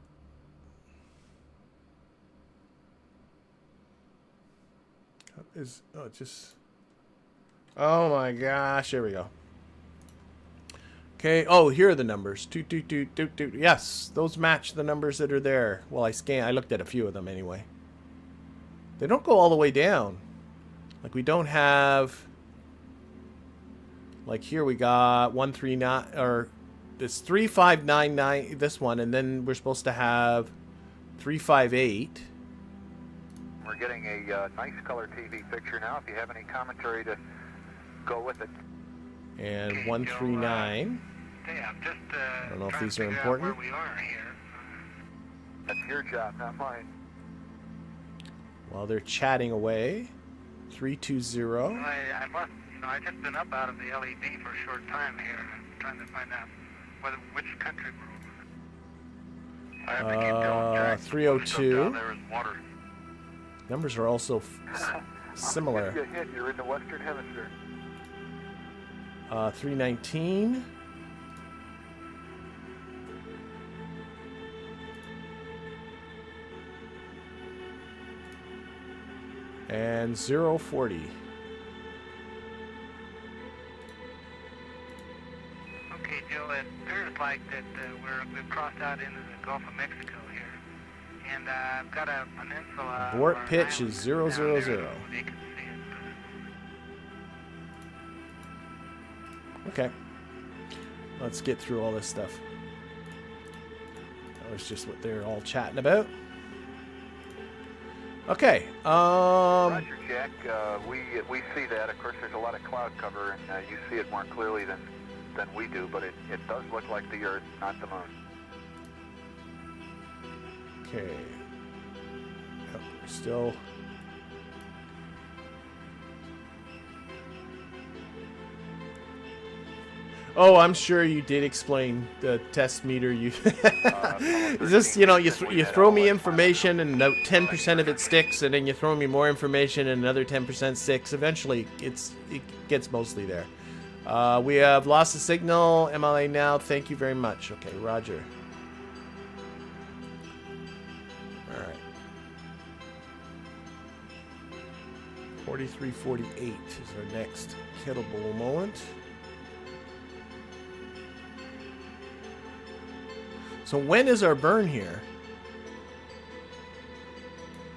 Speaker 1: Oh my gosh, here we go. Okay, oh, here are the numbers. Yes, those match the numbers that are there. Well, I looked at a few of them anyway. They don't go all the way down. Like, we don't have, like, here we got 139, or it's 3599, this one, and then we're supposed to have 358.
Speaker 2: We're getting a nice color TV picture now. If you have any commentary to go with it.
Speaker 1: And
Speaker 6: Okay,
Speaker 1: 139.
Speaker 6: I'm just
Speaker 1: I don't know if
Speaker 6: trying
Speaker 1: these
Speaker 6: to
Speaker 1: are
Speaker 6: figure out
Speaker 1: important.
Speaker 6: where we are here.
Speaker 2: That's your job, not mine.
Speaker 1: While they're chatting away. 320.
Speaker 6: I must, I just been up out of the LED for a short time here. I'm trying to find out which country we're over.
Speaker 2: I have to keep going, Jack.
Speaker 1: 302.
Speaker 2: Down there is water.
Speaker 1: Numbers are also similar.
Speaker 2: If you hit, you're in the Western Hemisphere.
Speaker 1: 319. And 040.
Speaker 6: Okay, Joe, it appears like that we've crossed out into the Gulf of Mexico here. And I've got a peninsula.
Speaker 1: Abort
Speaker 6: or an
Speaker 1: pitch
Speaker 6: island
Speaker 1: is 000.
Speaker 6: down there so they can see it.
Speaker 1: Okay. Let's get through all this stuff. That was just what they're all chatting about. Okay.
Speaker 2: Roger, Jack. We see that. Of course, there's a lot of cloud cover, and you see it more clearly than we do, but it does look like the Earth, not the Moon.
Speaker 1: Okay. Yep, we're still. Oh, I'm sure you did explain the test meter. You is this, you know, you throw me information and 10% of it sticks, and then you throw me more information and another 10% sticks. Eventually, it gets mostly there. We have lost the signal. MLA now. Thank you very much. Okay, Roger. All right. 4348 is our next hittable moment. So when is our burn here?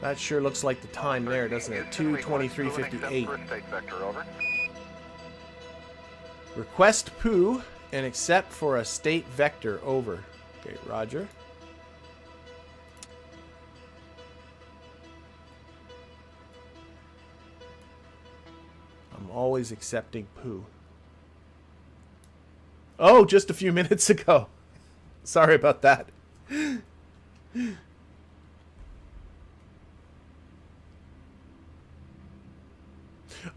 Speaker 1: That sure looks like the time there, doesn't it? 2:23:58.
Speaker 2: First state vector, over.
Speaker 1: Request poo and accept for a state vector, over. Okay, roger. I'm always accepting poo. Oh, just a few minutes ago. Sorry about that.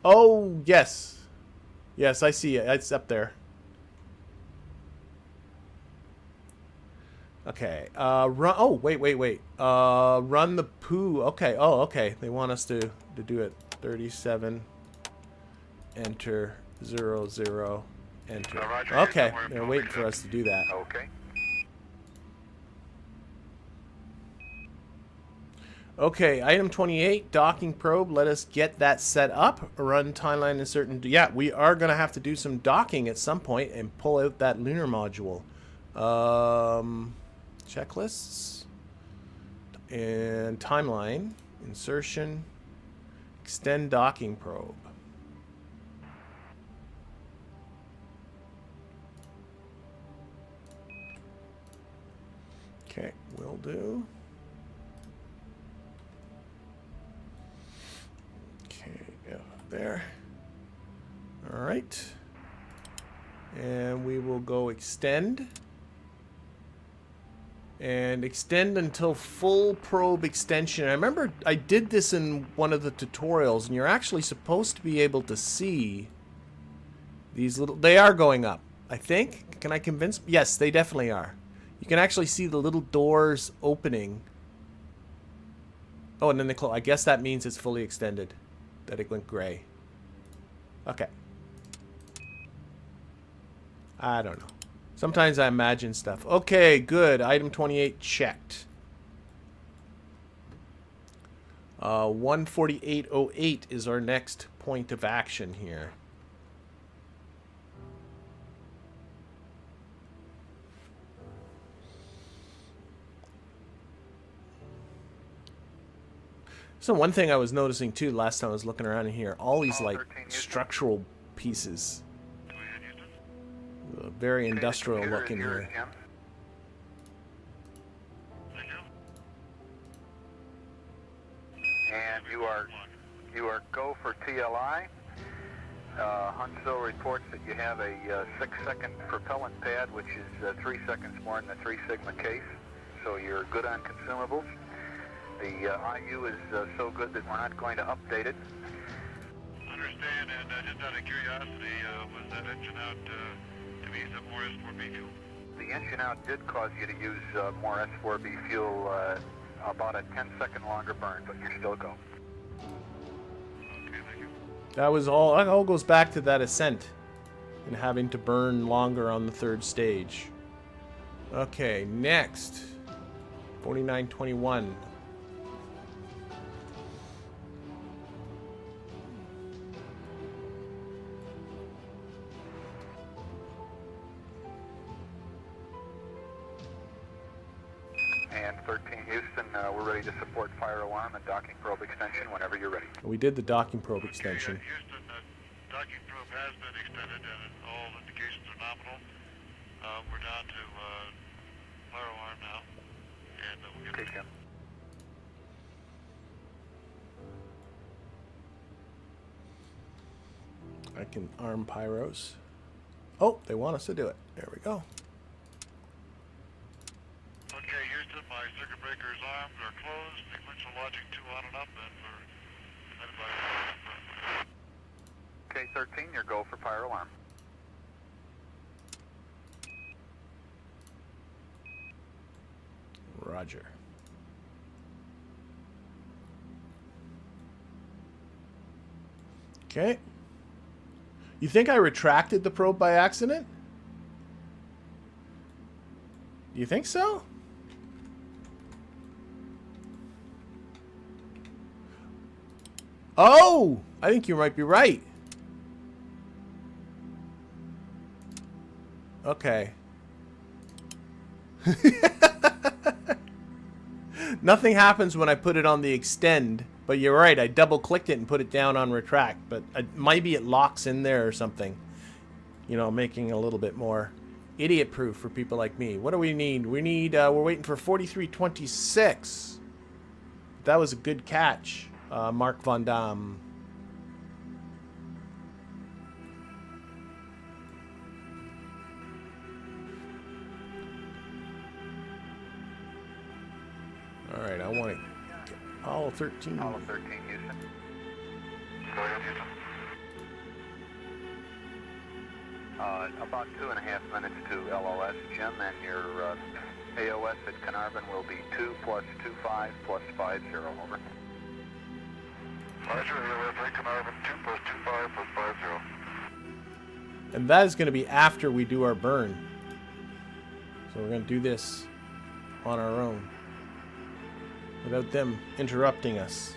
Speaker 1: Oh, yes. Yes, I see it. It's up there. Okay. Run. Oh, wait. Run the poo. Okay. Oh, okay. They want us to do it. 37. Enter. 00. Enter.
Speaker 2: Roger.
Speaker 1: Okay. They're waiting for us to do that.
Speaker 2: Okay.
Speaker 1: Okay, item 28, docking probe. Let us get that set up. Run timeline insert. Yeah, we are going to have to do some docking at some point and pull out that lunar module. Checklists. And timeline. Insertion. Extend docking probe. Okay, will do. There. All right. And we will go extend. And extend until full probe extension. I remember I did this in one of the tutorials, and you're actually supposed to be able to see these little... They are going up, I think. Can I convince... Yes, they definitely are. You can actually see the little doors opening. Oh, and then they close. I guess that means it's fully extended. That it went gray. Okay. I don't know. Sometimes I imagine stuff. Okay, good. Item 28 checked. 148.08 is our next point of action here. So one thing I was noticing too last time I was looking around in here, all these like structural pieces. Very industrial looking here.
Speaker 2: And you are go for TLI. Huntsville reports that you have a 6-second propellant pad, which is 3 seconds more than the 3 Sigma case. So you're good on consumables. The IU is so good that we're not going to update it.
Speaker 6: Understand, and just out of curiosity, was that engine out to be some more S4B fuel?
Speaker 2: The engine out did cause you to use more S4B fuel, about a 10-second longer burn, but you're still go.
Speaker 6: Okay, thank you.
Speaker 1: That was all. It all goes back to that Ascent and having to burn longer on the 3rd stage. Okay, next. 4921.
Speaker 2: And 13 Houston, we're ready to support fire alarm and docking probe extension whenever you're ready.
Speaker 1: We did the docking probe extension.
Speaker 6: Okay, Houston, the docking probe has been extended and all indications are nominal. We're down to fire alarm now. And we'll get
Speaker 2: Okay, Jim.
Speaker 1: I can arm pyros. Oh, they want us to do it. There we go.
Speaker 6: Okay, Houston, my circuit breaker's arms are closed. Sequential logic 2 on and up, and we're headed by...
Speaker 2: Okay, 13, your go for fire alarm.
Speaker 1: Roger. Okay. You think I retracted the probe by accident? Do you think so? Oh! I think you might be right. Okay. Nothing happens when I put it on the extend, but you're right, I double clicked it and put it down on retract, but maybe it locks in there or something. You know, making it a little bit more idiot proof for people like me. What do we need? We need, we're waiting for 4326. That was a good catch, Mark Van Dam. Alright, I want to get Apollo 13.
Speaker 2: Apollo 13, Houston.
Speaker 4: Go ahead, Houston.
Speaker 2: About 2.5 minutes to LOS, Jim, and your AOS at Carnarvon will be 2 plus 25 plus 50, over.
Speaker 4: Roger, AOS at Carnarvon, 2 plus 25 plus 50.
Speaker 1: And that is going to be after we do our burn. So we're going to do this on our own, without them interrupting us.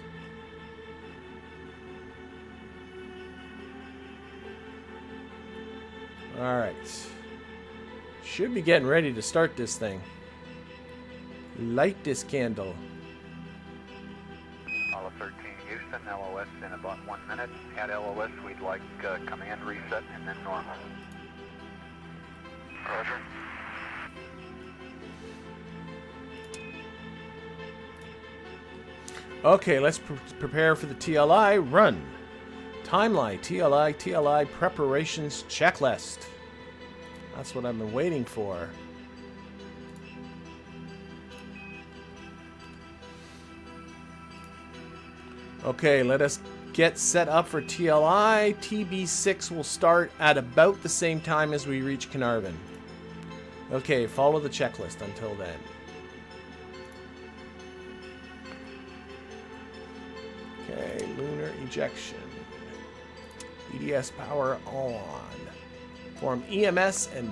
Speaker 1: Alright. Should be getting ready to start this thing. Light this candle.
Speaker 2: Apollo 13, Houston, LOS in about 1 minute. At LOS, we'd like command reset and then normal.
Speaker 4: Roger.
Speaker 1: Okay, let's prepare for the TLI run. Timeline, TLI preparations checklist. That's what I've been waiting for. Okay, let us get set up for TLI. TB6 will start at about the same time as we reach Carnarvon. Okay, follow the checklist until then. Okay, lunar ejection. EDS power on. Form EMS and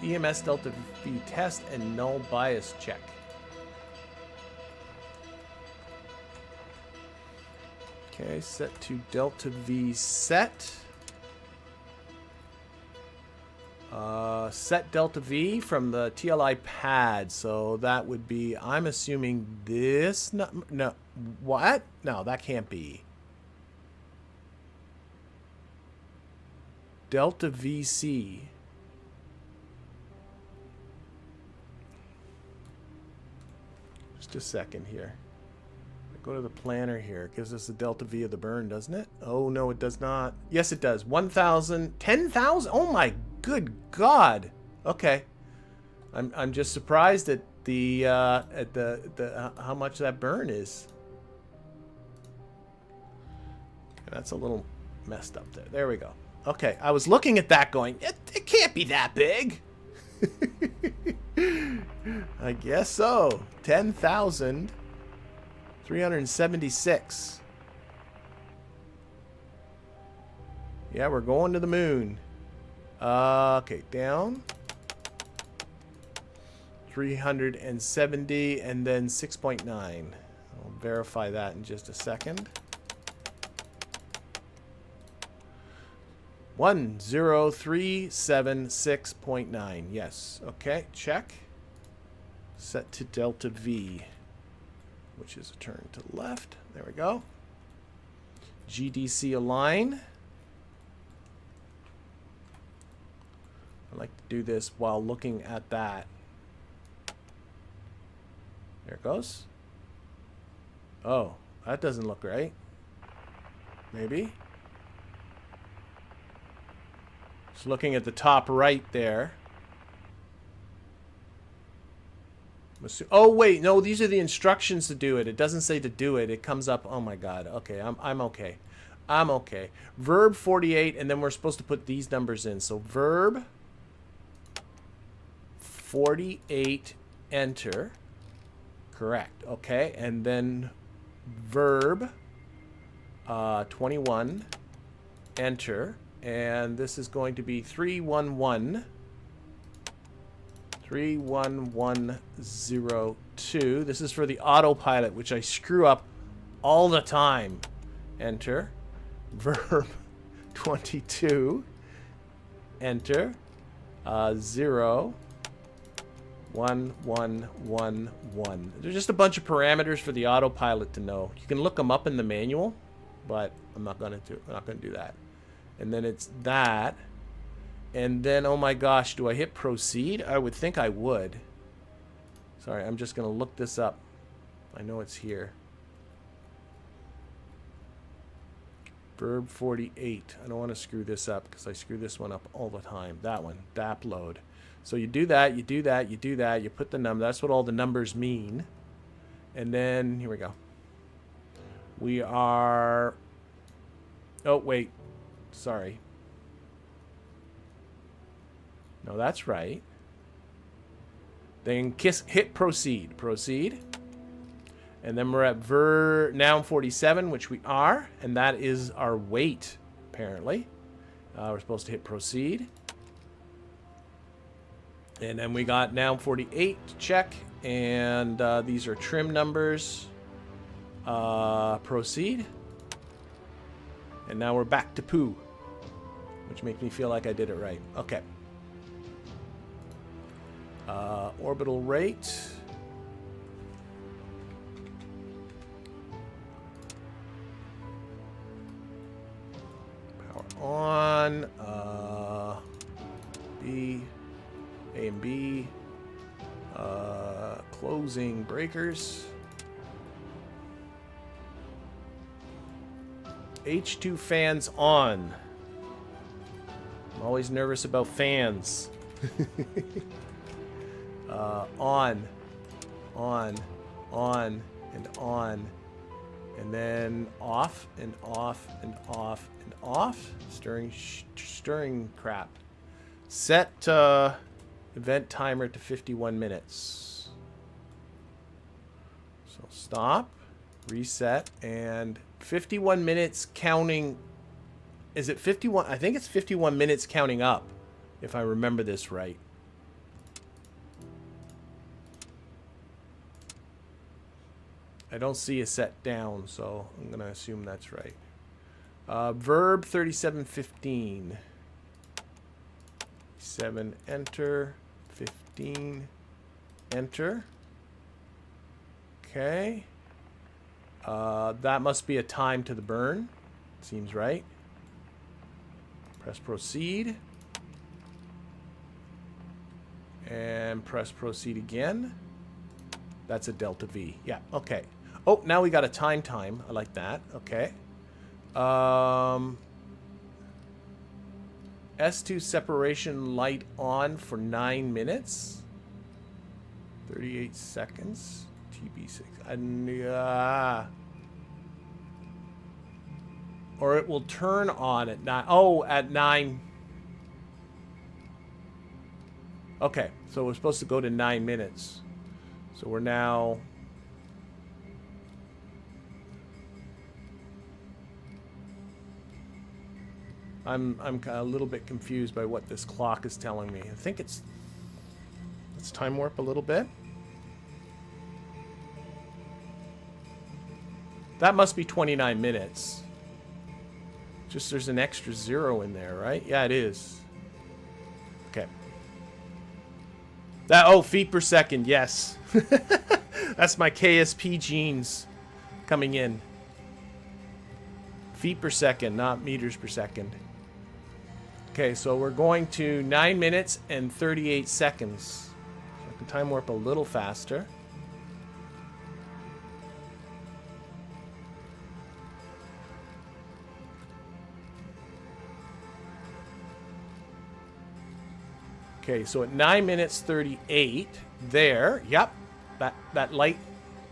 Speaker 1: EMS delta V test and null bias check. Okay, set to delta V set. Set delta V from the TLI pad. So that would be, I'm assuming this. No, what? No, that can't be. Delta VC. Just a second here. Go to the planner here. It gives us the delta V of the burn, doesn't it? Oh, no, it does not. Yes, it does. 1,000. 10,000? Oh, my good God. Okay. I'm just surprised at the how much that burn is. That's a little messed up there. There we go. Okay, I was looking at that going, it can't be that big. I guess so. 10,376. Yeah, we're going to the moon. Okay, down. 370 and then 6.9. I'll verify that in just a second. 10376.9. Yes. Okay. Check. Set to delta V, which is a turn to the left. There we go. GDC align. I like to do this while looking at that. There it goes. Oh, that doesn't look right. Maybe. Just looking at the top right there. Oh wait, no, these are the instructions to do it. It doesn't say to do it. It comes up. Oh my God. Okay, I'm okay. I'm okay. Verb 48, and then we're supposed to put these numbers in. So verb 48, enter. Correct. Okay, and then verb 21, enter. And this is going to be 311. 31102. This is for the autopilot, which I screw up all the time. Enter. Verb 22. Enter. 0. 1, 1, 1, 1. They're just a bunch of parameters for the autopilot to know. You can look them up in the manual, but I'm not gonna do that. And then it's that. And then, oh my gosh, do I hit proceed? I would think I would. Sorry, I'm just gonna look this up. I know it's here. Verb 48. I don't want to screw this up because I screw this one up all the time. That one, DAP load. So you do that, you do that, you do that, you put the number. That's what all the numbers mean. And then, here we go. We are... Oh, wait. Sorry. No, that's right. Then hit proceed. Proceed. And then we're at noun 47, which we are. And that is our weight, apparently. We're supposed to hit proceed. And then we got noun 48 to check. And these are trim numbers. Proceed. And now we're back to poo. Which makes me feel like I did it right. Okay. Orbital rate. Power on. B. A and B. Closing breakers. H2 fans on. I'm always nervous about fans. On, and on. And then off, and off, and off, and off. Stirring crap. Set event timer to 51 minutes. So stop, reset, and 51 minutes counting. Is it 51? I think it's 51 minutes counting up, if I remember this right. I don't see a set down, so I'm going to assume that's right. Verb 3715. 7, enter. 15, enter. Okay. That must be a time to the burn. Seems right. Press proceed. And press proceed again. That's a delta V. Yeah, okay. Oh, now we got a time. I like that. Okay. S2 separation light on for 9 minutes. 38 seconds. TB6. Or it will turn on at 9. Oh, at 9. Okay, so we're supposed to go to 9 minutes. So we're now... I'm a little bit confused by what this clock is telling me. I think let's time warp a little bit. That must be 29 minutes. Just there's an extra 0 in there, right? Yeah, it is. Okay. Feet per second, yes. That's my KSP genes coming in. Feet per second, not meters per second. Okay, so we're going to 9 minutes and 38 seconds. So I can time warp a little faster. Okay, so at 9 minutes 38, there, yep, that light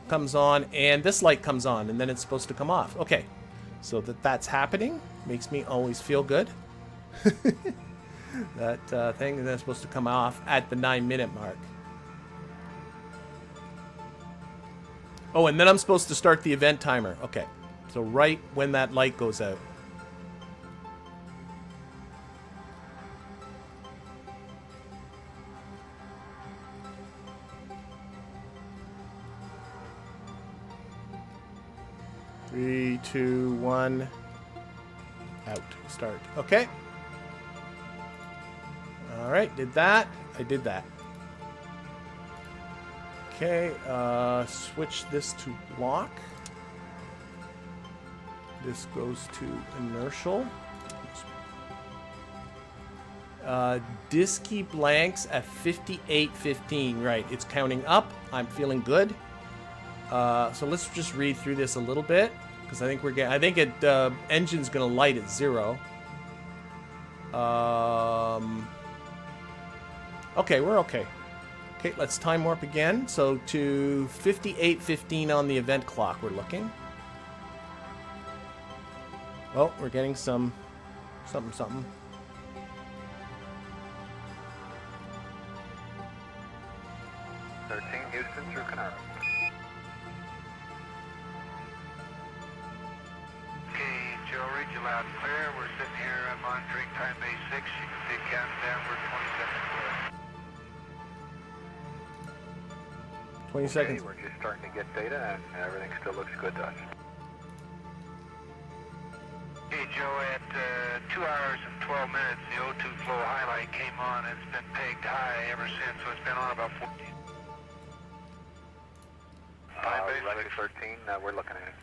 Speaker 1: comes on, and this light comes on, and then it's supposed to come off. Okay, so that's happening makes me always feel good. That thing is then supposed to come off at the 9 minute mark. Oh, and then I'm supposed to start the event timer. Okay, so right when that light goes out. Three, 2, 1. Out. Start. Okay. All right. Did that. I did that. Okay, switch this to block. This goes to inertial. Disky blanks at 58:15. Right, it's counting up. I'm feeling good. So let's just read through this a little bit because I think we're getting. I think it engine's gonna light at 0. Okay, we're okay. Okay, let's time warp again. So to 58:15 on the event clock, we're looking. Oh, we're getting something.
Speaker 2: 13 Houston through Canard.
Speaker 6: Okay, Joe, read you loud and clear. We're sitting here monitoring time base 6. You can see counting downward 20 seconds left.
Speaker 1: 20 seconds.
Speaker 2: We're just starting to get data and everything still looks good to us.
Speaker 6: Hey, Joe, at 2 hours and 12 minutes, the O2 flow highlight came on. It's been pegged high ever since, so it's been on about 14. Time base
Speaker 2: Running 13, we're looking at it.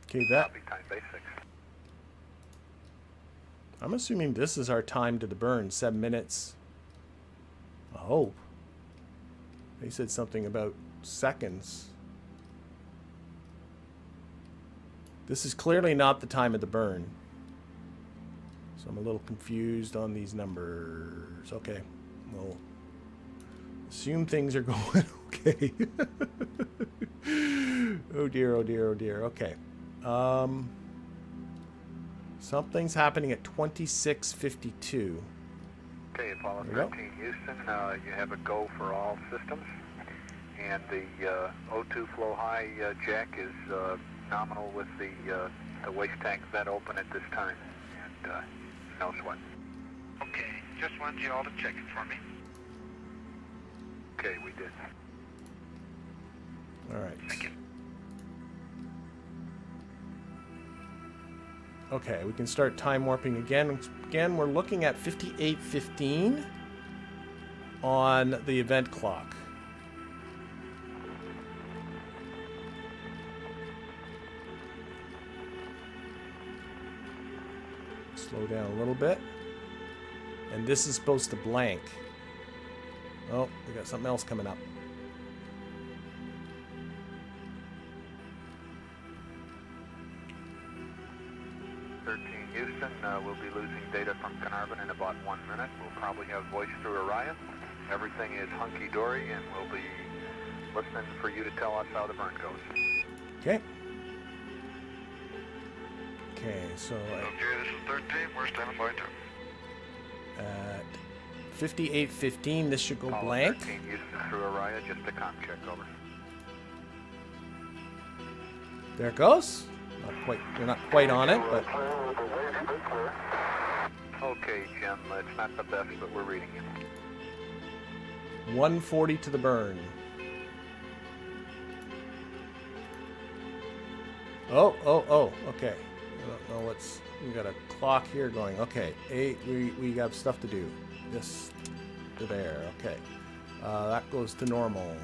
Speaker 1: Okay, that.
Speaker 2: That'll be time base 6.
Speaker 1: I'm assuming this is our time to the burn, 7 minutes. I hope. They said something about seconds. This is clearly not the time of the burn. So I'm a little confused on these numbers. Okay, we'll assume things are going okay. Oh dear, oh dear, oh dear. Okay. Something's happening at 26:52.
Speaker 2: Okay, Apollo
Speaker 1: There we
Speaker 2: 13 Houston, you have a go for all systems. And the O2 flow high jack is nominal with the waste tank vent open at this time. And no sweat.
Speaker 6: Okay, just wanted you all to check it for me.
Speaker 2: Okay, we did.
Speaker 1: All right.
Speaker 6: Thank you.
Speaker 1: Okay, we can start time warping again. Again, we're looking at 58:15 on the event clock. Slow down a little bit. And this is supposed to blank. Oh, we got something else coming up.
Speaker 2: Houston, we'll be losing data from Carnarvon in about 1 minute. We'll probably have voice through Orion. Everything is hunky-dory, and we'll be listening for you to tell us how the burn goes.
Speaker 1: Okay. Okay, so
Speaker 4: Okay, this is 13. We're standing by too.
Speaker 1: at 58:15, this should go
Speaker 2: Apollo
Speaker 1: blank.
Speaker 2: 13 Houston through Orion, just a comm check, over.
Speaker 1: There it goes. Not quite. We're not quite on it, but
Speaker 2: Okay, Jim, it's not the best, but we're reading it.
Speaker 1: 140 to the burn. Oh, okay. I don't know what's... We got a clock here going. Okay, 8, we got stuff to do. This to there, okay. That goes to normal.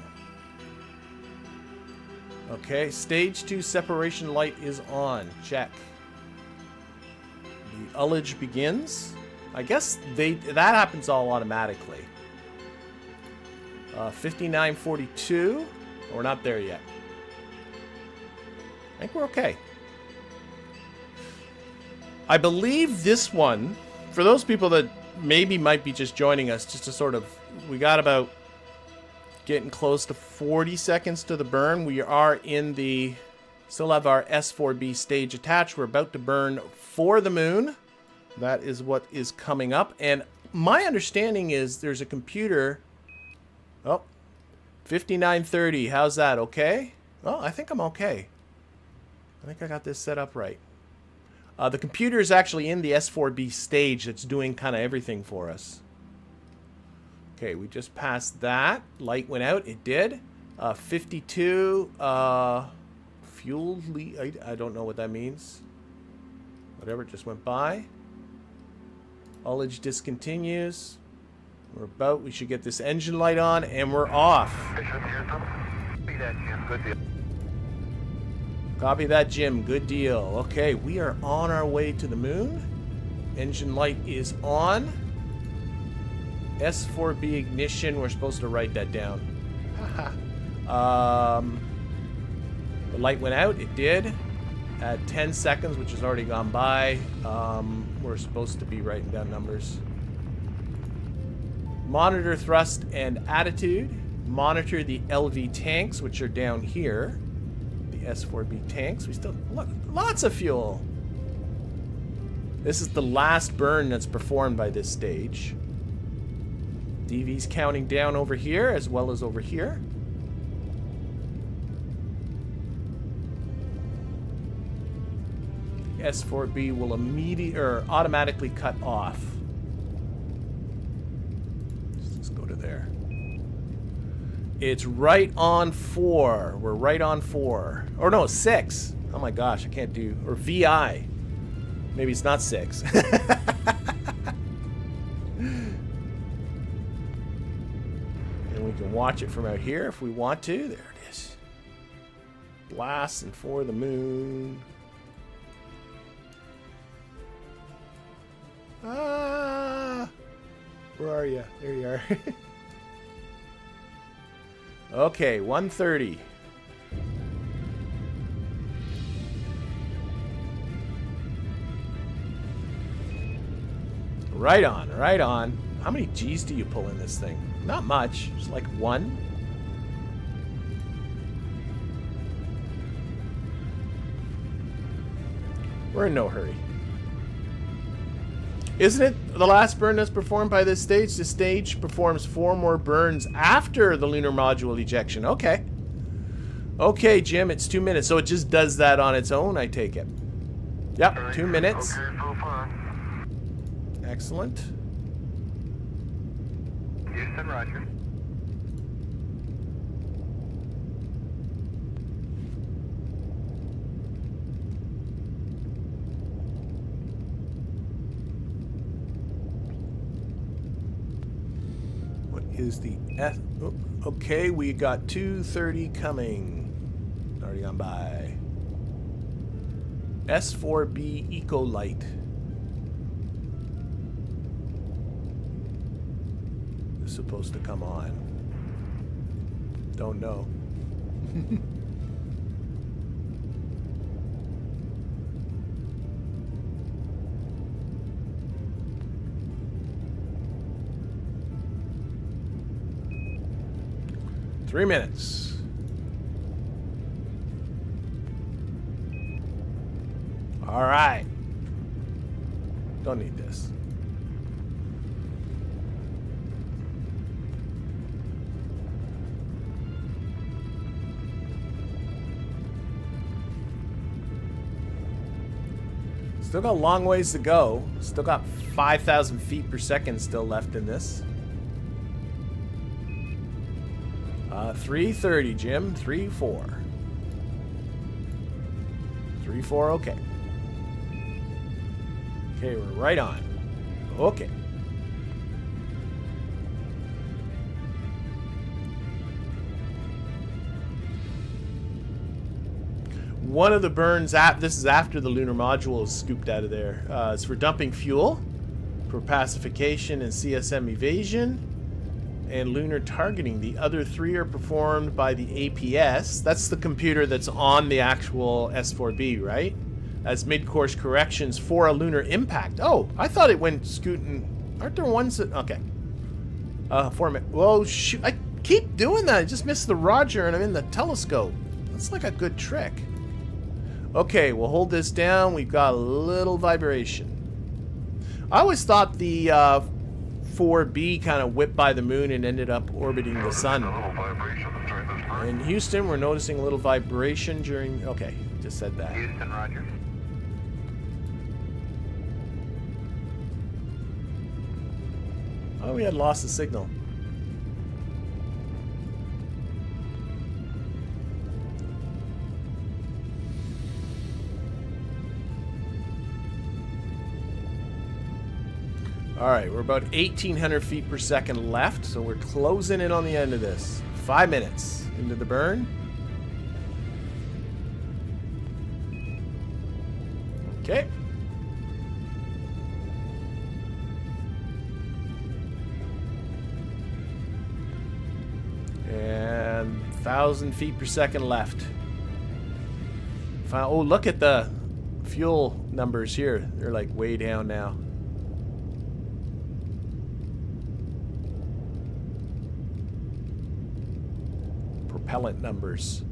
Speaker 1: Okay, stage 2 separation light is on. Check. The ullage begins. I guess that happens all automatically. 59:42. We're not there yet. I think we're okay. I believe this one, for those people that maybe might be just joining us, just to sort of, we got about getting close to 40 seconds to the burn. We are in the, still have our S4B stage attached. We're about to burn for the moon. That is what is coming up. And my understanding is there's a computer. Oh, 59:30. How's that? Okay? Oh, I think I'm okay. I think I got this set up right. The computer is actually in the S4B stage that's doing kind of everything for us. Okay, we just passed that. Light went out. It did. 52. Fuel lead. I don't know what that means. Whatever, just went by. Ullage discontinues. We should get this engine light on, and we're off.
Speaker 2: Copy that, Jim. Good deal.
Speaker 1: Copy that, Jim. Good deal. Okay, we are on our way to the moon. Engine light is on. S4B ignition. We're supposed to write that down. The light went out. It did. At 10 seconds, which has already gone by. We're supposed to be writing down numbers. Monitor thrust and attitude. Monitor the LV tanks, which are down here. The S4B tanks. We still... Look, lots of fuel. This is the last burn that's performed by this stage. DV's counting down over here as well as over here. S4B will automatically cut off. Let's go to there. It's right on 4. We're right on 4. Or no, 6. Oh my gosh, I can't do... Or VI. Maybe it's not 6. And we can watch it from out here if we want to. There it is. Blasting for the moon. Ah! Where are you? There you are. Okay, 1:30. Right on, right on. How many G's do you pull in this thing? Not much. Just like 1. We're in no hurry. Isn't it the last burn that's performed by this stage? The stage performs 4 more burns after the lunar module ejection. Okay. Okay, Jim, it's 2 minutes. So it just does that on its own, I take it. Yep, 2 minutes.
Speaker 4: Okay, so far.
Speaker 1: Excellent.
Speaker 2: Houston, roger.
Speaker 1: Is the S... Oh, okay, we got 2:30 coming. Already gone by. S4B Eco Light. Is supposed to come on. Don't know. Three minutes. All right. Don't need this. Still got a long ways to go. Still got 5,000 feet per second still left in this. 3:30, Jim. 3-4. 3-4, okay. Okay, we're right on. Okay. One of the burns, this is after the lunar module is scooped out of there. It's for dumping fuel, for pacification and CSM evasion, and lunar targeting. The other 3 are performed by the APS. That's the computer that's on the actual S4B, right? As mid-course corrections for a lunar impact. Oh, I thought it went scooting. Aren't there ones that... Okay. Whoa, shoot. I keep doing that. I just missed the Roger and I'm in the telescope. That's like a good trick. Okay, we'll hold this down. We've got a little vibration. I always thought the 4B kind of whipped by the moon and ended up orbiting the sun. In Houston, we're noticing a little vibration during... Okay, just said that.
Speaker 2: Houston, roger.
Speaker 1: Oh, we had lost the signal. Alright, we're about 1,800 feet per second left, so we're closing in on the end of this. 5 minutes into the burn. Okay. And 1,000 feet per second left. Oh, look at the fuel numbers here. They're like way down now. Propellant numbers.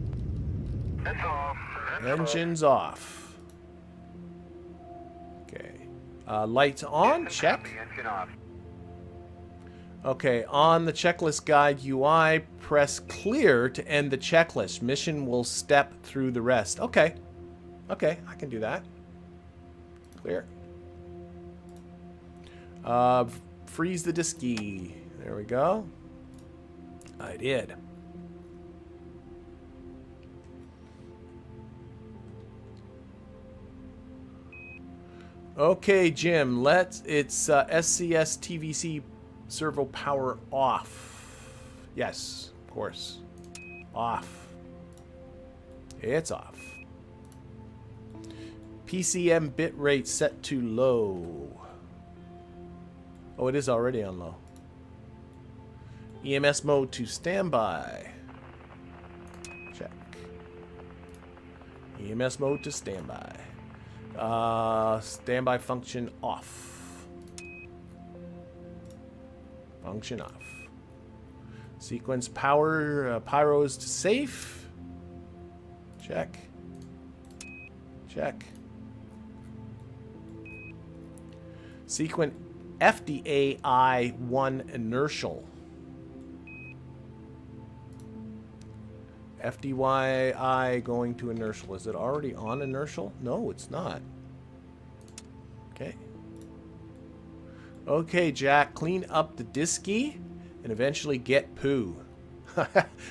Speaker 4: It's off.
Speaker 1: Engines off. Okay. Lights on. Check.
Speaker 2: Engine off.
Speaker 1: Okay, on the checklist guide UI, press clear to end the checklist. Mission will step through the rest. Okay. Okay, I can do that. Clear. Freeze the disk key. There we go. I did. Okay, Jim, it's SCS TVC servo power off. Yes, of course. Off. It's off. PCM bitrate set to low. Oh, it is already on low. EMS mode to standby. Check. EMS mode to standby. Standby function off. Function off. Sequence power pyros to safe. Check. Check. Sequence FDAI1 inertial. FDYI going to inertial. Is it already on inertial? No, it's not. Okay. Okay, Jack, clean up the disky and eventually get poo.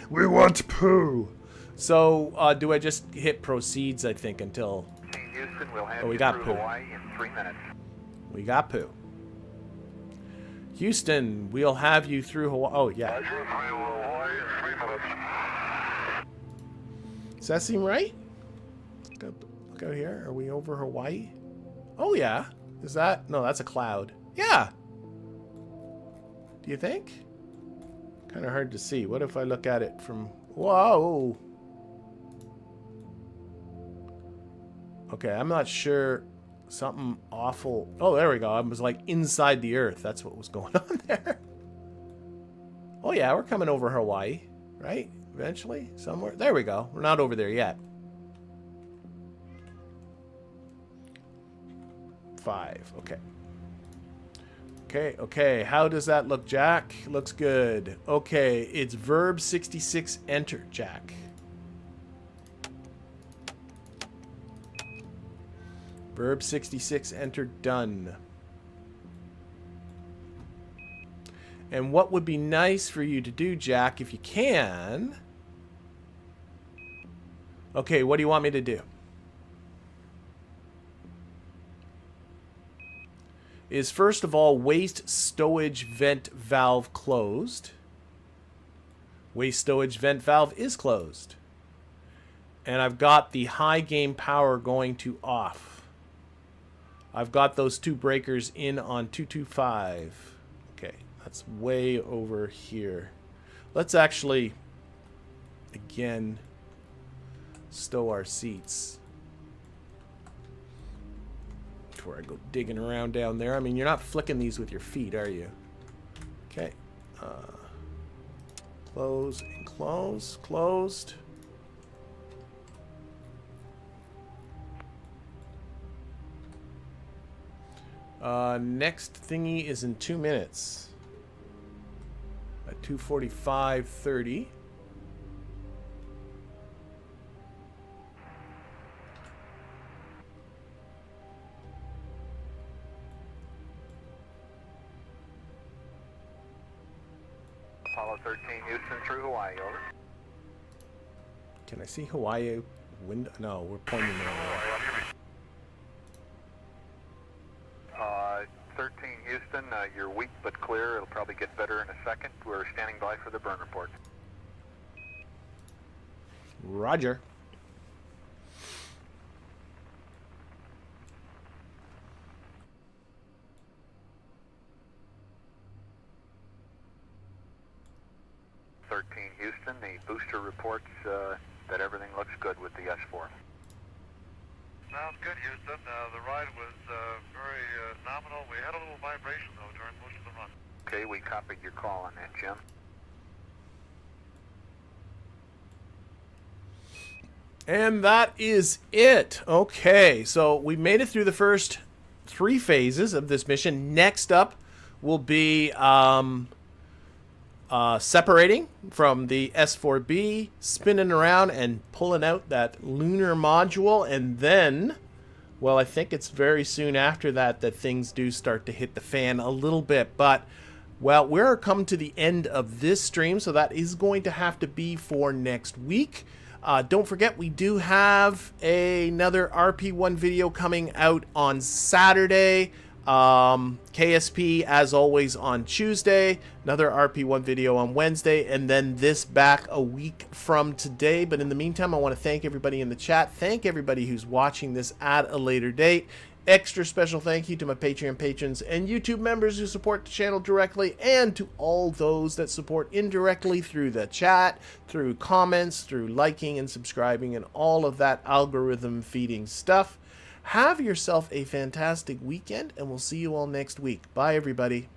Speaker 1: We want poo. So, do I just hit proceeds, I think, until...
Speaker 2: Houston, we'll have
Speaker 1: we
Speaker 2: you
Speaker 1: got
Speaker 2: through
Speaker 1: poo.
Speaker 2: Hawaii in 3 minutes.
Speaker 1: We got poo. Houston, we'll have you through Hawaii. Oh, yeah. Does that seem right? Look out here. Are we over Hawaii? Oh, yeah. Is that... No, that's a cloud. Yeah. Do you think? Kind of hard to see. What if I look at it from... Whoa. Okay, I'm not sure. Something awful... Oh, there we go. I was like inside the Earth. That's what was going on there. Oh, yeah. We're coming over Hawaii. Right? Eventually? Somewhere? There we go. We're not over there yet. 5. Okay. Okay, okay. How does that look, Jack? Looks good. Okay, it's verb 66 enter, Jack. Verb 66 enter done. And what would be nice for you to do, Jack, if you can... Okay, what do you want me to do? Is first of all, waste stowage vent valve closed. Waste stowage vent valve is closed. And I've got the high gain power going to off. I've got those 2 breakers in on 225. Okay, that's way over here. Let's actually, again, stow our seats. Before I go digging around down there. I mean, you're not flicking these with your feet, are you? Okay. Close and close. Closed. Next thingy is in 2 minutes. At 2:45:30.
Speaker 2: Apollo 13, Houston through Hawaii, over.
Speaker 1: Can I see Hawaii window? No, we're pointing there.
Speaker 2: 13, Houston, You're weak but clear. It'll probably get better in a second. We're standing by for the burn report.
Speaker 1: Roger.
Speaker 2: Houston, the booster reports that everything looks good with the S4.
Speaker 4: Sounds good, Houston. The ride was very nominal. We had a little vibration, though, during most of the run.
Speaker 2: Okay, we copied your call on that, Jim.
Speaker 1: And that is it. Okay, so we made it through the first 3 phases of this mission. Next up will be separating from the S4B, spinning around and pulling out that lunar module, and then, well, I think it's very soon after that that things do start to hit the fan a little bit. But, well, we're come to the end of this stream, so that is going to have to be for next week. Don't forget, we do have another RP1 video coming out on Saturday. KSP, as always, on Tuesday. Another RP1 video on Wednesday. And then this back a week from today. But in the meantime, I want to thank everybody in the chat. Thank everybody who's watching this at a later date. Extra special thank you to my Patreon patrons and YouTube members who support the channel directly, and to all those that support indirectly through the chat, through comments, through liking and subscribing, and all of that algorithm feeding stuff. Have yourself a fantastic weekend, and we'll see you all next week. Bye, everybody.